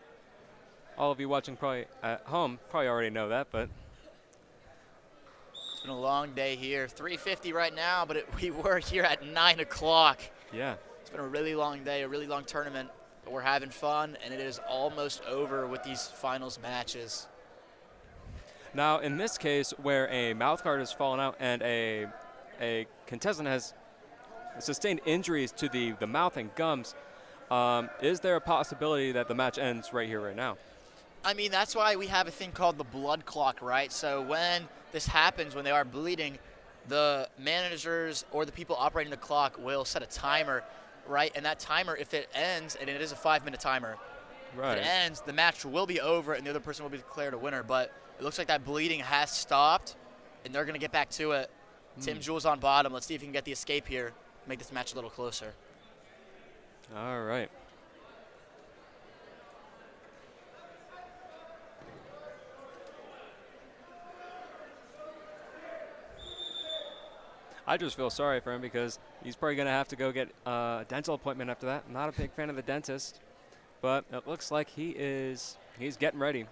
All of you watching probably at home probably already know that, but it's been a long day here. 3:50 right now, but we were here at 9 o'clock. Yeah. It's been a really long day, a really long tournament, but we're having fun, and it is almost over with these finals matches. Now, in this case, where a mouth guard has fallen out and a contestant has sustained injuries to the mouth and gums, is there a possibility that the match ends right here, right now? I mean, that's why we have a thing called the blood clock, right? So when this happens, when they are bleeding, the managers or the people operating the clock will set a timer, right? And that timer, if it ends, and it is a 5-minute timer, right. if it ends, the match will be over and the other person will be declared a winner. But it looks like that bleeding has stopped, and they're going to get back to it. Tim Jules on bottom. Let's see if he can get the escape here, make this match a little closer. All right. I just feel sorry for him because he's probably going to have to go get a dental appointment after that. I'm not a big fan of the dentist, but it looks like he's getting ready.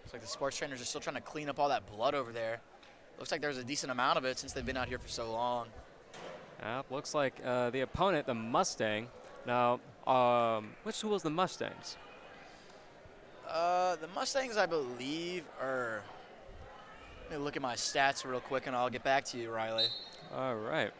Looks like the sports trainers are still trying to clean up all that blood over there. Looks like there's a decent amount of it since they've been out here for so long. Looks like the opponent, the Mustang. Now, which school is the Mustangs? The Mustangs, I believe, are. Let me look at my stats real quick, and I'll get back to you, Riley. All right.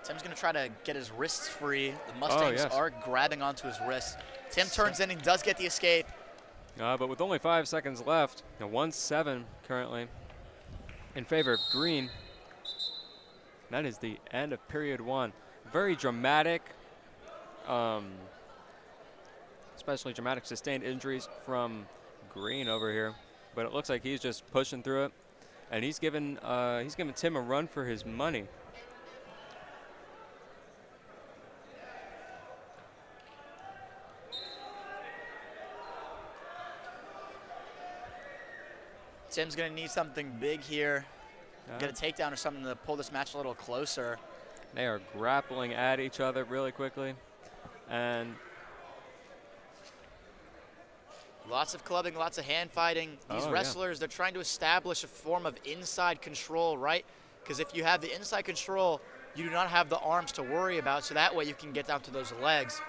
Tim's going to try to get his wrists free. The Mustangs are grabbing onto his wrists. Tim turns in and does get the escape. But with only 5 seconds left, 1-7 currently in favor of Green. That is the end of period 1. Very dramatic, especially dramatic sustained injuries from green over here, but it looks like he's just pushing through it, and he's giving Tim a run for his money. Tim's going to need something big here. Get a takedown or something to pull this match a little closer. They are grappling at each other really quickly. And lots of clubbing, lots of hand fighting. These wrestlers, they're trying to establish a form of inside control, right? Because if you have the inside control, you do not have the arms to worry about, so that way you can get down to those legs.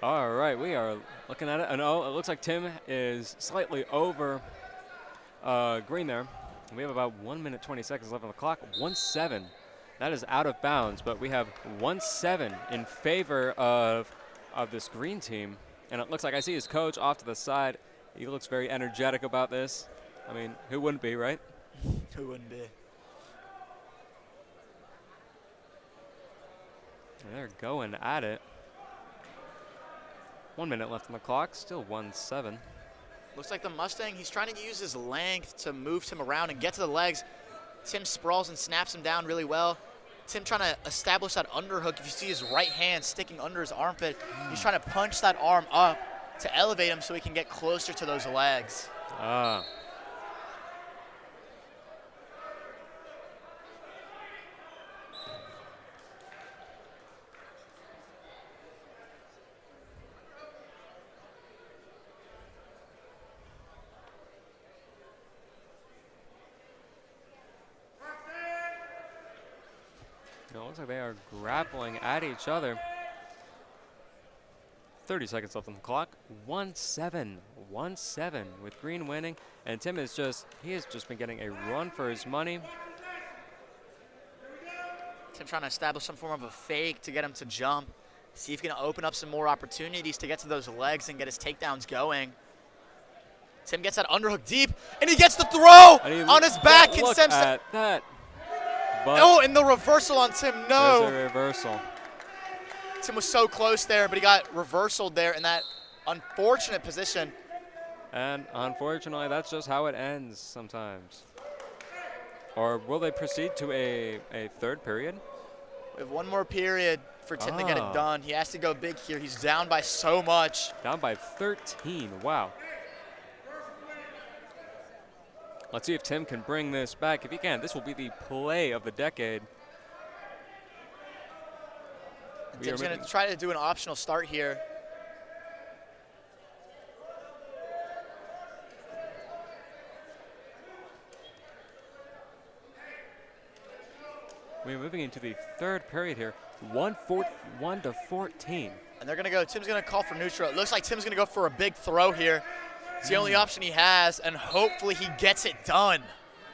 all right, we are looking at it. And it looks like Tim is slightly over green there. We have about 1 minute, 20 seconds left on the clock. 1-7. That is out of bounds, but we have 1-7 in favor of this green team. And it looks like I see his coach off to the side. He looks very energetic about this. I mean, who wouldn't be, right? Who wouldn't be? They're going at it. 1 minute left on the clock, still 1-7. Looks like the Mustang, he's trying to use his length to move Tim around and get to the legs. Tim sprawls and snaps him down really well. Tim trying to establish that underhook. If you see his right hand sticking under his armpit, he's trying to punch that arm up to elevate him so he can get closer to those legs. It looks like they are grappling at each other. 30 seconds left on the clock. 1-7. 1-7 with green winning. And Tim is he has just been getting a run for his money. Tim trying to establish some form of a fake to get him to jump. See if he can open up some more opportunities to get to those legs and get his takedowns going. Tim gets that underhook deep, and he gets the throw on his back. And Look at that. But oh, and the reversal on Tim, no. There's a reversal. Tim was so close there, but he got reversaled there in that unfortunate position. And unfortunately, that's just how it ends sometimes. Or will they proceed to a third period? We have one more period for Tim to get it done. He has to go big here. He's down by so much. Down by 13, wow. Let's see if Tim can bring this back. If he can, this will be the play of the decade. Tim's going to try to do an optional start here. We're moving into the third period here. 1-14. And they're going to go, Tim's going to call for neutral. It looks like Tim's going to go for a big throw here. It's the only option he has, and hopefully he gets it done.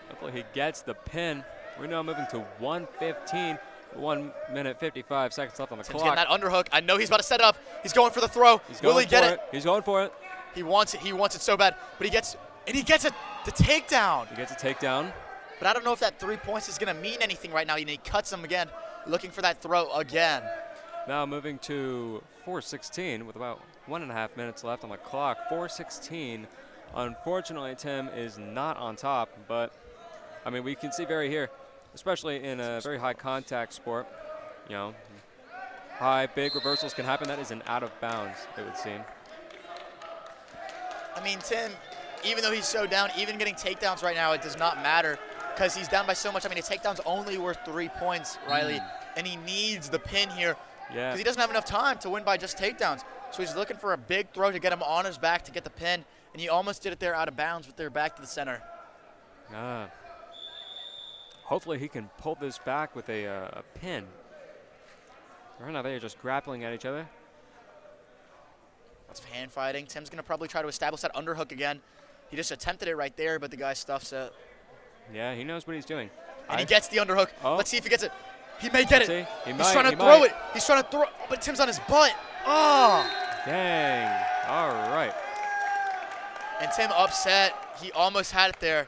Hopefully he gets the pin. We're now moving to 1:15. 1 minute 55 seconds left on the Tim's clock. getting that underhook. I know he's about to set up. He's going for the throw. Will he get it? He's going for it. He wants it. He wants it so bad. But he gets it. The takedown. He gets a takedown. But I don't know if that 3 points is going to mean anything right now. And he cuts him again, looking for that throw again. Now moving to 4:16 with about 1.5 minutes left on the clock. 4:16. Unfortunately, Tim is not on top, but I mean, we can see very here, especially in a very high contact sport, you know, high, big reversals can happen. That is an out of bounds, it would seem. I mean, Tim, even though he's so down, even getting takedowns right now, it does not matter because he's down by so much. I mean, a takedown's only worth 3 points, Riley, and he needs the pin here because he doesn't have enough time to win by just takedowns. So he's looking for a big throw to get him on his back to get the pin, and he almost did it there out of bounds with their back to the center. Hopefully he can pull this back with a pin. Right now they are just grappling at each other. Lots of hand fighting. Tim's going to probably try to establish that underhook again. He just attempted it right there, but the guy stuffs it. Yeah, he knows what he's doing. And he gets the underhook. Oh. Let's see if he gets it. He may get it. He's trying to throw it. He's trying to throw it, but Tim's on his butt. Oh. Dang. All right. And Tim upset. He almost had it there.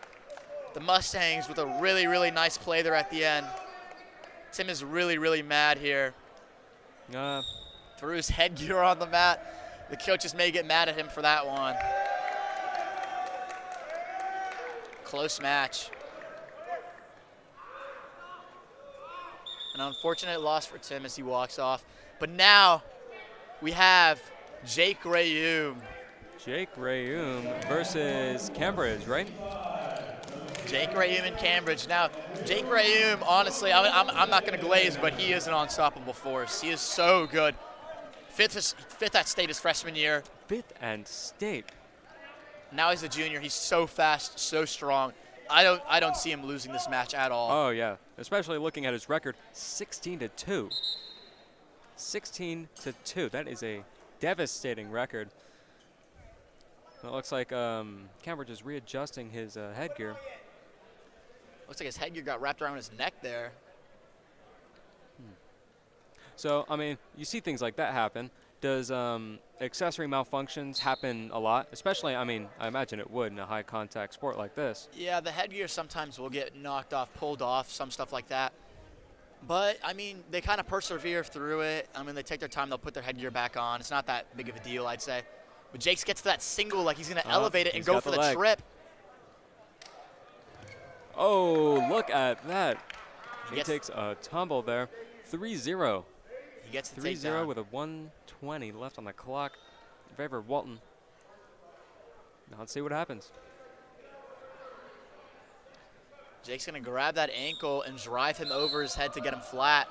The Mustangs with a really, really nice play there at the end. Tim is really, really mad here. Threw his headgear on the mat. The coaches may get mad at him for that one. close match. An unfortunate loss for Tim as he walks off. But now we have Jake Rayum. Jake Rayum versus Cambridge, right? Jake Rayum in Cambridge. Now, Jake Rayum, honestly, I'm not going to glaze, but he is an unstoppable force. He is so good. Fifth at state his freshman year. Fifth and state. Now he's a junior. He's so fast, so strong. I don't see him losing this match at all. Oh, yeah. Especially looking at his record, 16-2. 16-2. That is a devastating record. It looks like Cambridge is readjusting his headgear. Looks like his headgear got wrapped around his neck there. So, I mean, you see things like that happen. Does accessory malfunctions happen a lot? Especially, I mean, I imagine it would in a high-contact sport like this. Yeah, the headgear sometimes will get knocked off, pulled off, some stuff like that. But, I mean, they kind of persevere through it. I mean, they take their time. They'll put their headgear back on. It's not that big of a deal, I'd say. But Jakes gets to that single, like he's going to elevate it and go for the trip. Oh, look at that. He Yes. takes a tumble there. 3-0. He gets the 3-0 takedown. with a 1:20 left on the clock in favor of Walton. Now let's see what happens. Jake's going to grab that ankle and drive him over his head to get him flat.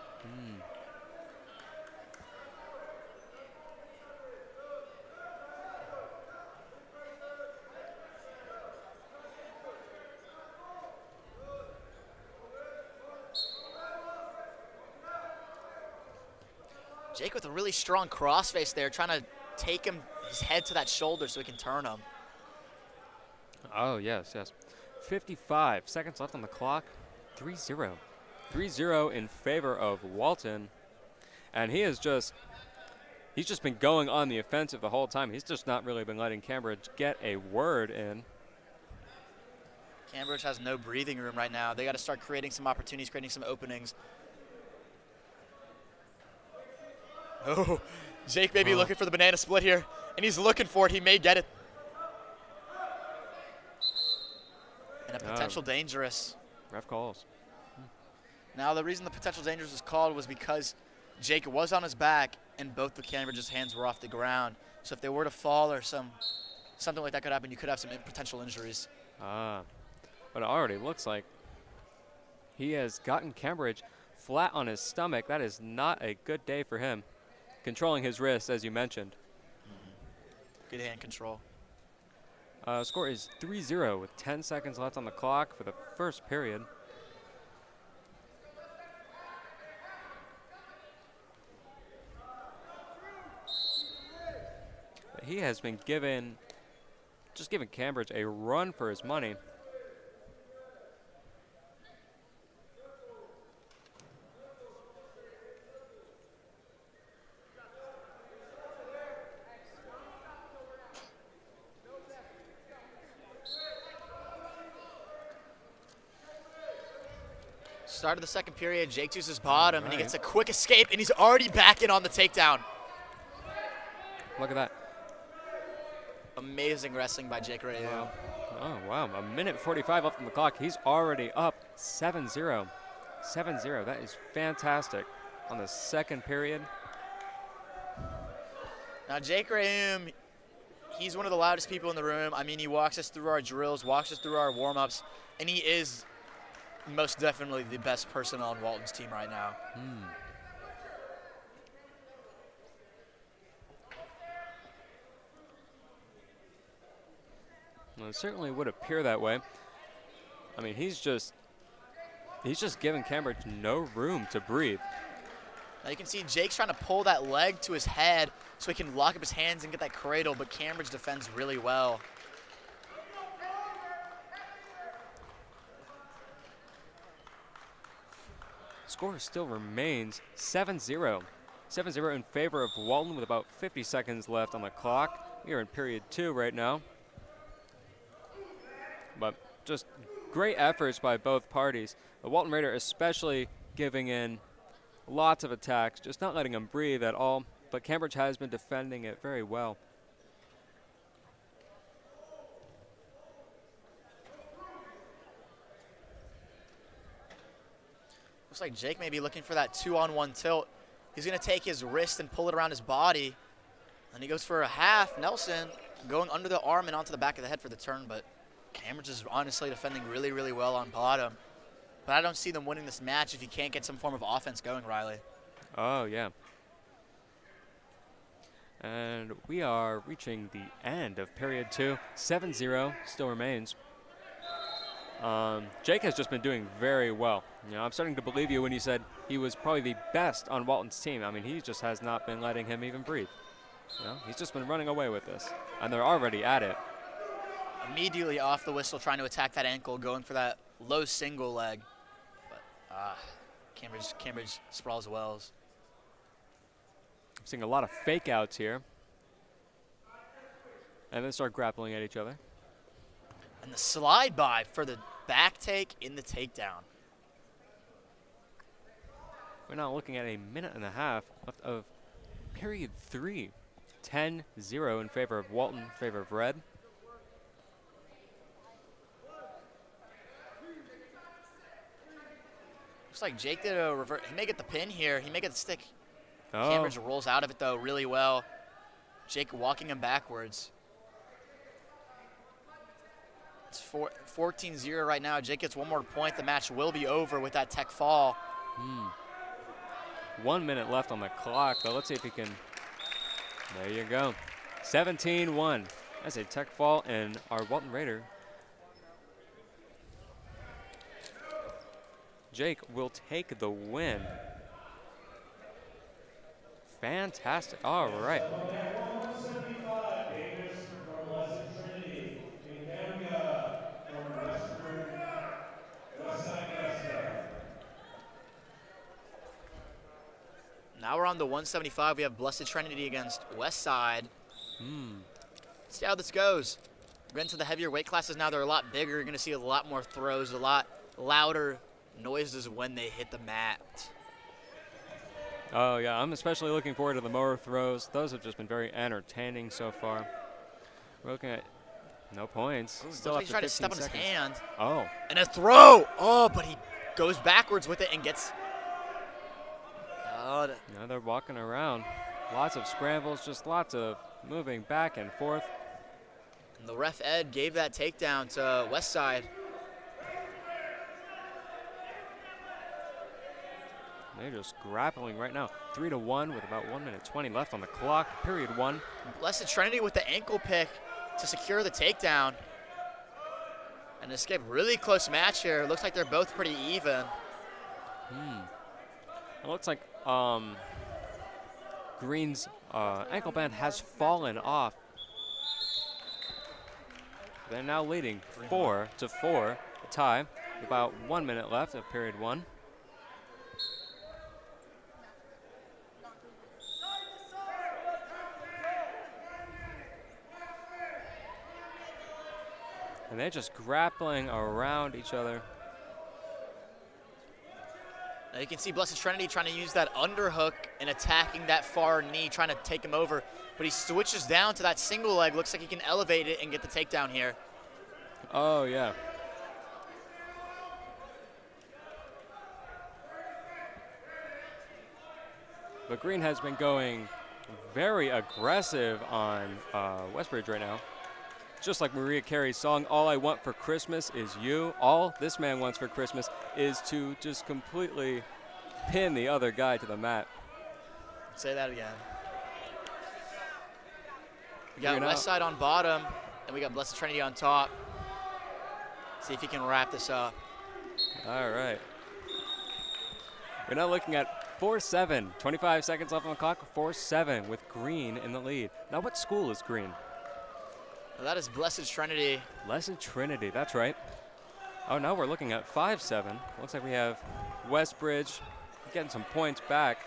Jake with a really strong crossface there, trying to take his head to that shoulder so he can turn him. Oh, yes, yes. 55 seconds left on the clock. 3-0. 3-0 in favor of Walton. And he's just been going on the offensive the whole time. He's just not really been letting Cambridge get a word in. Cambridge has no breathing room right now. They got to start creating some opportunities, creating some openings. Oh, Jake may be looking for the banana split here, and he's looking for it. He may get it. And a potential dangerous. Ref calls. Now, the reason the potential dangerous was called was because Jake was on his back, and both of Cambridge's hands were off the ground. So if they were to fall or something like that could happen, you could have some potential injuries. But it already looks like he has gotten Cambridge flat on his stomach. That is not a good day for him. Controlling his wrist, as you mentioned. Good hand control. Score is 3-0 with 10 seconds left on the clock for the first period. But he has been giving Cambridge a run for his money. Start of the second period, Jake chooses bottom, and he gets a quick escape, and he's already back in on the takedown. Look at that. Amazing wrestling by Jake Rayum. Wow. Oh, wow. A minute 45 left on the clock. He's already up 7-0. 7-0. That is fantastic on the second period. Now, Jake Rayum, he's one of the loudest people in the room. I mean, he walks us through our drills, walks us through our warm-ups, and he is most definitely the best person on Walton's team right now. Well, it certainly would appear that way. I mean, he's just giving Cambridge no room to breathe. Now you can see Jake's trying to pull that leg to his head so he can lock up his hands and get that cradle, but Cambridge defends really well. Score still remains 7-0. 7-0 in favor of Walton with about 50 seconds left on the clock. We are in period 2 right now. But just great efforts by both parties. The Walton Raider especially giving in lots of attacks, just not letting them breathe at all. But Cambridge has been defending it very well. Looks like Jake may be looking for that 2-on-1 tilt. He's going to take his wrist and pull it around his body. And he goes for a half. Nelson going under the arm and onto the back of the head for the turn, but Cambridge is honestly defending really, really well on bottom. But I don't see them winning this match if you can't get some form of offense going, Riley. Oh, yeah. And we are reaching the end of period 2. 7-0 still remains. Jake has just been doing very well. You know, I'm starting to believe you when you said he was probably the best on Walton's team. I mean, he just has not been letting him even breathe. You know, he's just been running away with this, and they're already at it. Immediately off the whistle, trying to attack that ankle, going for that low single leg. But Cambridge sprawls wells. I'm seeing a lot of fake outs here. And then start grappling at each other. And the slide by for the back take in the takedown. We're now looking at a minute and a half left of period 3. 10-0 in favor of Walton, in favor of red. Looks like Jake did a reverse. He may get the pin here. He may get the stick. Oh. Cambridge rolls out of it, though, really well. Jake walking him backwards. It's 14-0 right now. Jake gets one more point. The match will be over with that tech fall. 1 minute left on the clock, though. Let's see if he can. There you go. 17-1. That's a tech fall, and our Walton Raider, Jake, will take the win. Fantastic. All right. Now we're on the 175. We have Blessed Trinity against Westside. Let's see how this goes. We're getting to the heavier weight classes now. They're a lot bigger. You're going to see a lot more throws, a lot louder noises when they hit the mat. Oh, yeah. I'm especially looking forward to the Morrow throws. Those have just been very entertaining so far. We're looking at no points. Still He's trying to step on his hand. Oh. And a throw. Oh, but he goes backwards with it and gets. Now they're walking around. Lots of scrambles, just lots of moving back and forth. And the ref Ed gave that takedown to Westside. They're just grappling right now. 3-1 with about 1 minute 20 left on the clock. Period 1. Blessed Trinity with the ankle pick to secure the takedown. And escape. Really close match here. Looks like they're both pretty even. It looks like Green's ankle band has fallen off. They're now leading 4-4, a tie. About 1 minute left of period 1. And they're just grappling around each other. Now you can see Blessed Trinity trying to use that underhook and attacking that far knee, trying to take him over. But he switches down to that single leg. Looks like he can elevate it and get the takedown here. Oh, yeah. But Green has been going very aggressive on Westbridge right now. Just like Maria Carey's song, "All I Want for Christmas Is You." All this man wants for Christmas is to just completely pin the other guy to the mat. Say that again. We got Westside on bottom, and we got Blessed Trinity on top. See if he can wrap this up. All right. We're now looking at 4-7. 25 seconds left on the clock. 4-7 with Green in the lead. Now, what school is Green? Well, that is Blessed Trinity. Blessed Trinity, that's right. Oh, now we're looking at 5-7. Looks like we have Westbridge getting some points back.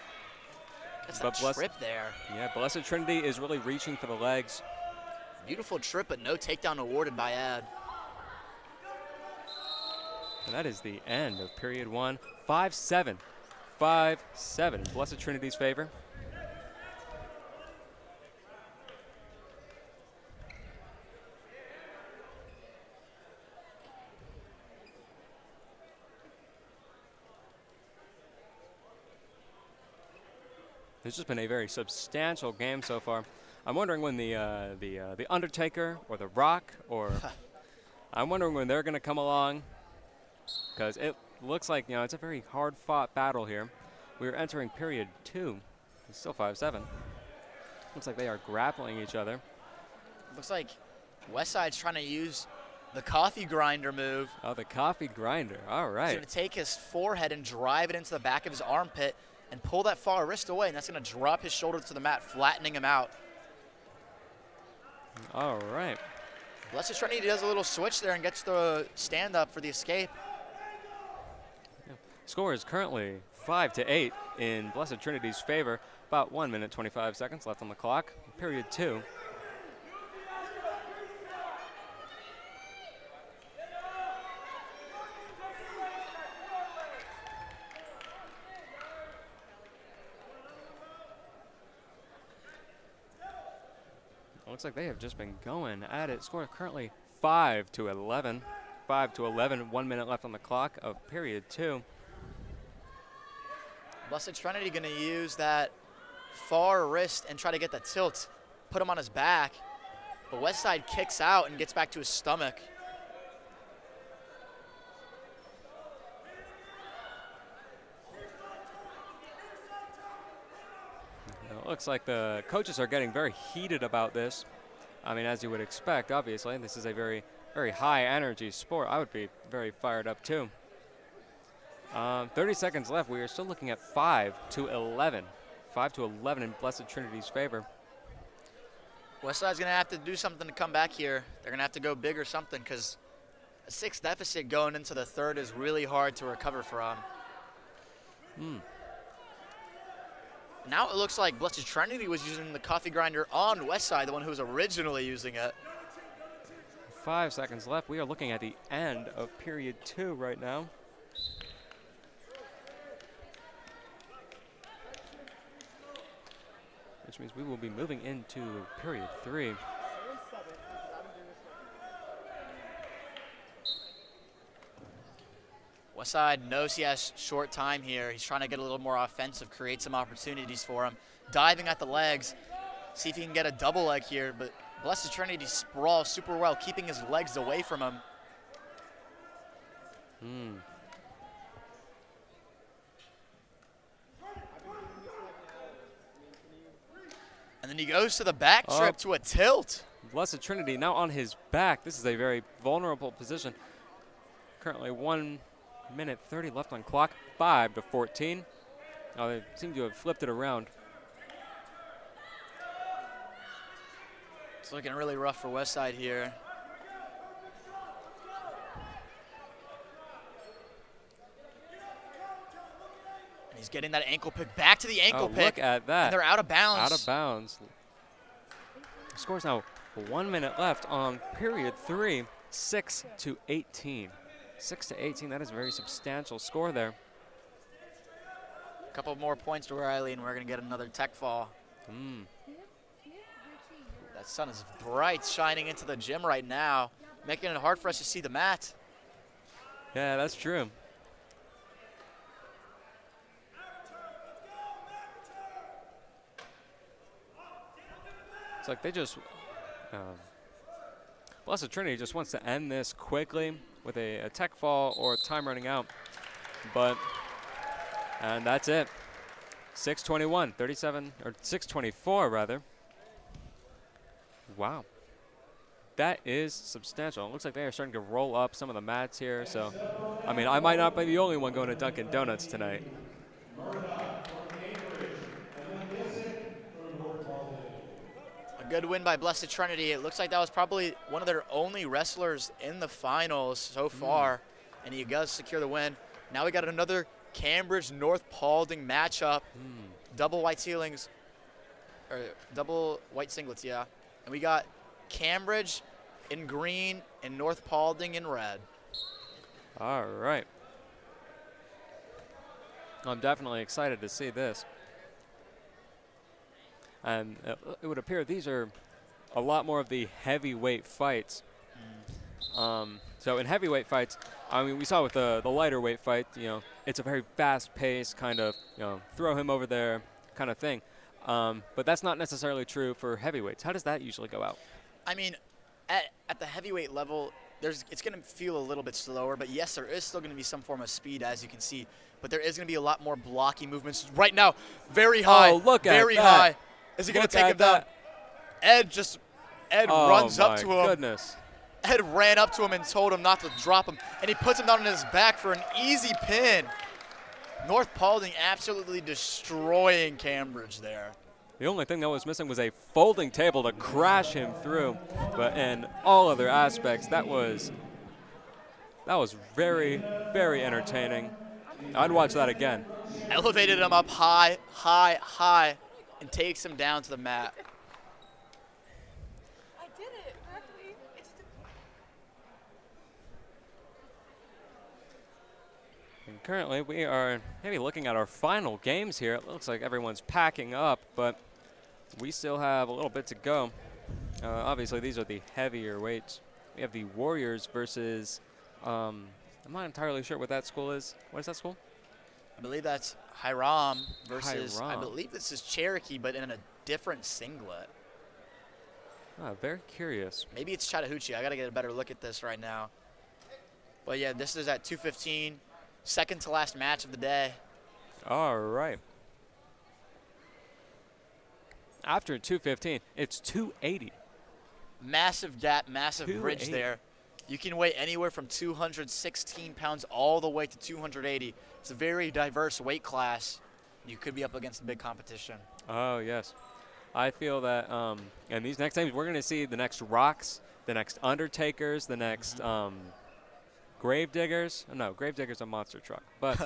That's a trip there. Yeah, Blessed Trinity is really reaching for the legs. Beautiful trip, but no takedown awarded by Ed. And that is the end of period 1. 5-7. 5-7 in Blessed Trinity's favor. It's just been a very substantial game so far. I'm wondering when the Undertaker or the Rock or I'm wondering when they're going to come along, because it looks like, it's a very hard-fought battle here. We're entering period 2. It's still 5-7. Looks like they are grappling each other. Looks like Westside's trying to use the coffee grinder move. Oh, the coffee grinder. All right. He's going to take his forehead and drive it into the back of his armpit and pull that far wrist away, and that's going to drop his shoulder to the mat, flattening him out. All right. Blessed Trinity does a little switch there and gets the stand-up for the escape. Score is currently 5-8 in Blessed Trinity's favor. About 1 minute, 25 seconds left on the clock. Period 2. Looks like they have just been going at it. Score currently 5-11. 5-11, 1 minute left on the clock of period 2. Blessed Trinity going to use that far wrist and try to get the tilt, put him on his back. But Westside kicks out and gets back to his stomach. It looks like the coaches are getting very heated about this. I mean, as you would expect, obviously. This is a very, very high energy sport. I would be very fired up too. 30 seconds left. We are still looking at 5-11. 5-11 in Blessed Trinity's favor. Westside's going to have to do something to come back here. They're going to have to go big or something, because a 6 deficit going into the third is really hard to recover from. Now it looks like Blessed Trinity was using the coffee grinder on Westside, the one who was originally using it. 5 seconds left. We are looking at the end of period 2 right now. Which means we will be moving into period 3. Westside knows he has short time here. He's trying to get a little more offensive, create some opportunities for him. Diving at the legs, see if he can get a double leg here, but Blessed Trinity sprawls super well, keeping his legs away from him. And then he goes to the back trip to a tilt. Blessed Trinity now on his back. This is a very vulnerable position. Currently 1 minute 30 left on clock. 5-14. Oh, they seem to have flipped it around. It's looking really rough for Westside here. And he's getting that ankle pick back to the ankle pick. Look at that. And they're out of bounds. Out of bounds. Scores now 1 minute left on period 3. 6-18. 6-18. That is a very substantial score there. A couple more points to Riley, and we're going to get another tech fall. That sun is bright, shining into the gym right now, making it hard for us to see the mat. Yeah, that's true. It's like they just, Blessed Trinity just wants to end this quickly with a tech fall or time running out. And that's it. 6:21, 37, or 6:24 rather. Wow. That is substantial. It looks like they are starting to roll up some of the mats here. So, I mean, I might not be the only one going to Dunkin' Donuts tonight. A good win by Blessed Trinity. It looks like that was probably one of their only wrestlers in the finals so far, and he does secure the win. Now we got another Cambridge North Paulding matchup. Double white ceilings, or double white singlets, yeah. And we got Cambridge in green and North Paulding in red. All right. I'm definitely excited to see this. And it would appear these are a lot more of the heavyweight fights. So in heavyweight fights, I mean, we saw with the lighter weight fight, it's a very fast-paced kind of, throw him over there kind of thing. But that's not necessarily true for heavyweights. How does that usually go out? I mean, at the heavyweight level, it's going to feel a little bit slower, but yes, there is still going to be some form of speed, as you can see. But there is going to be a lot more blocky movements right now. Very high. Oh, look at that. Very high. Is he going to take him down? Ed runs up to him. Oh, my goodness. Ed ran up to him and told him not to drop him, and he puts him down on his back for an easy pin. North Paulding absolutely destroying Cambridge there. The only thing that was missing was a folding table to crash him through. But in all other aspects, that was very, very entertaining. I'd watch that again. Elevated him up high, high, high, and takes him down to the mat. I did it correctly. And currently, we are maybe looking at our final games here. It looks like everyone's packing up, but we still have a little bit to go. Obviously, these are the heavier weights. We have the Warriors versus, I'm not entirely sure what that school is. What is that school? I believe that's Hiram versus, Hiram. I believe this is Cherokee, but in a different singlet. Very curious. Maybe it's Chattooga. I got to get a better look at this right now. But yeah, this is at 2:15, second to last match of the day. All right. After 2:15, it's 280. Massive gap, massive bridge 280. there. You can weigh anywhere from 216 pounds all the way to 280. It's a very diverse weight class. You could be up against big competition. Oh, yes. I feel that in these next games, we're going to see the next Rocks, the next Undertakers, the next Gravediggers. No, Gravedigger's a monster truck. But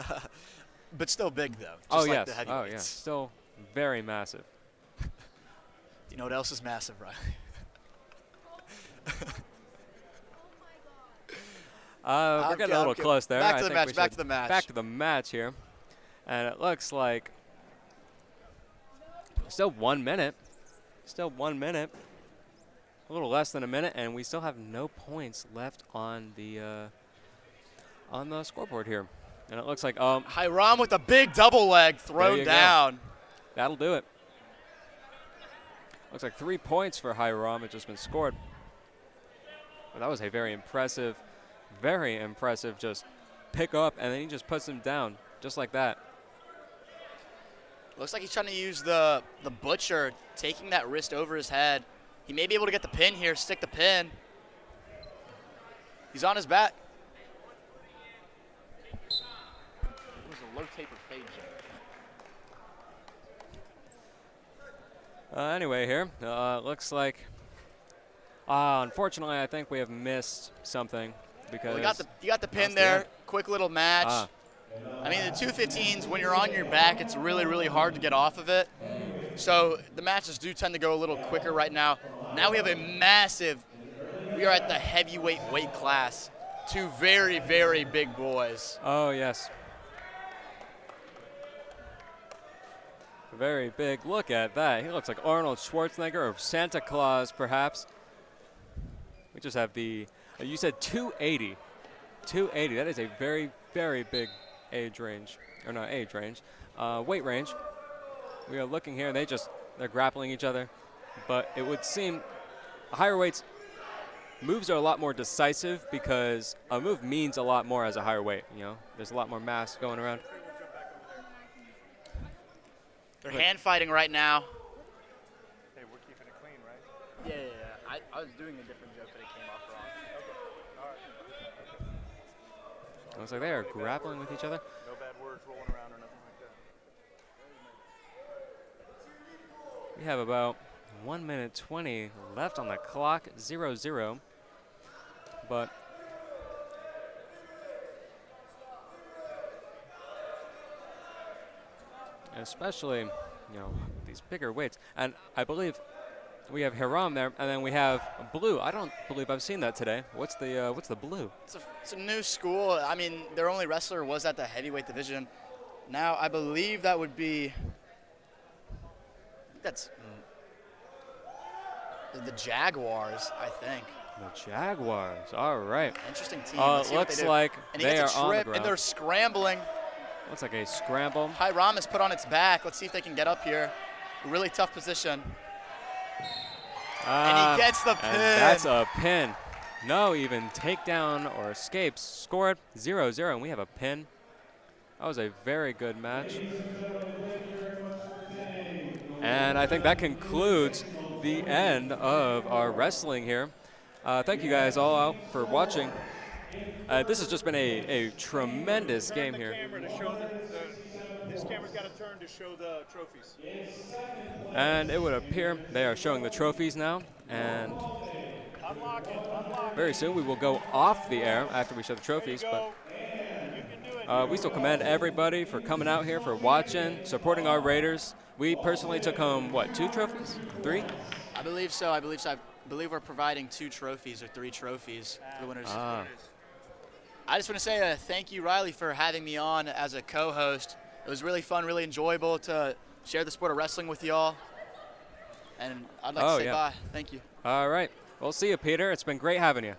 But still big, though. Just oh, like yes. the Oh, heavyweights. yeah. Still very massive. Do you know what else is massive, Riley? We're getting a little close there. Back I to the think match, we back should- to the match. Back to the match here. And it looks like still 1 minute. Still 1 minute. A little less than a minute, and we still have no points left on the scoreboard here. And it looks like Hiram with a big double leg thrown you go. down. that'll do it. Looks like 3 points for Hiram had just been scored. But that was a very impressive just pick up, and then he just puts him down just like that. Looks like he's trying to use the butcher, taking that wrist over his head. He may be able to get the pin here, stick the pin. He's on his back. It was a low taper fade jump. Anyway, here looks like unfortunately I think we have missed something because Well, you got the pin That's the there. end. Quick little match. I mean, the 215s, when you're on your back, it's really, really hard to get off of it. So the matches do tend to go a little quicker right now. Now we have we are at the heavyweight weight class. Two very, very big boys. Oh, yes. Very big. Look at that. He looks like Arnold Schwarzenegger or Santa Claus, perhaps. We just have you said 280. 280. That is a very, very big weight range. Weight range. We are looking here, and they're grappling each other. But it would seem higher weights moves are a lot more decisive because a move means a lot more as a higher weight. You know, there's a lot more mass going around. They're hand fighting right now. Hey, we're keeping it clean, right? Yeah. I was doing a different joke, but it came off wrong. Looks like they are grappling with each other. No bad words rolling around or nothing like that. We have about 1 minute 20 left on the clock, 0-0. But especially, these bigger weights. And I believe we have Hiram there, and then we have blue. I don't believe I've seen that today. What's the blue? It's a new school. I mean, their only wrestler was at the heavyweight division. Now, I believe that would be that's the Jaguars, I think. The Jaguars. All right. Interesting team. Let's see what Looks they do. like And he they gets are a on the trip, ground. and they're scrambling. Looks like a scramble. Hiram is put on its back. Let's see if they can get up here. really tough position. And he gets the pin. And that's a pin. No even takedown or escapes. Score it 0-0, and we have a pin. That was a very good match. And I think that concludes the end of our wrestling here. Thank you guys all out for watching. This has just been a tremendous game here. This camera's got to turn to show the trophies. And it would appear they are showing the trophies now. And Unlock it. very soon we will go off the air after we show the trophies. But we still commend everybody for coming out here, for watching, supporting our Raiders. We personally took home, what, 2 trophies? 3? I believe so. I believe we're providing 2 trophies or 3 trophies for the winners. I just want to say thank you, Riley, for having me on as a co-host. It was really fun, really enjoyable to share the sport of wrestling with y'all. And I'd like to say bye. Thank you. All right. Well, see you, Peter. It's been great having you.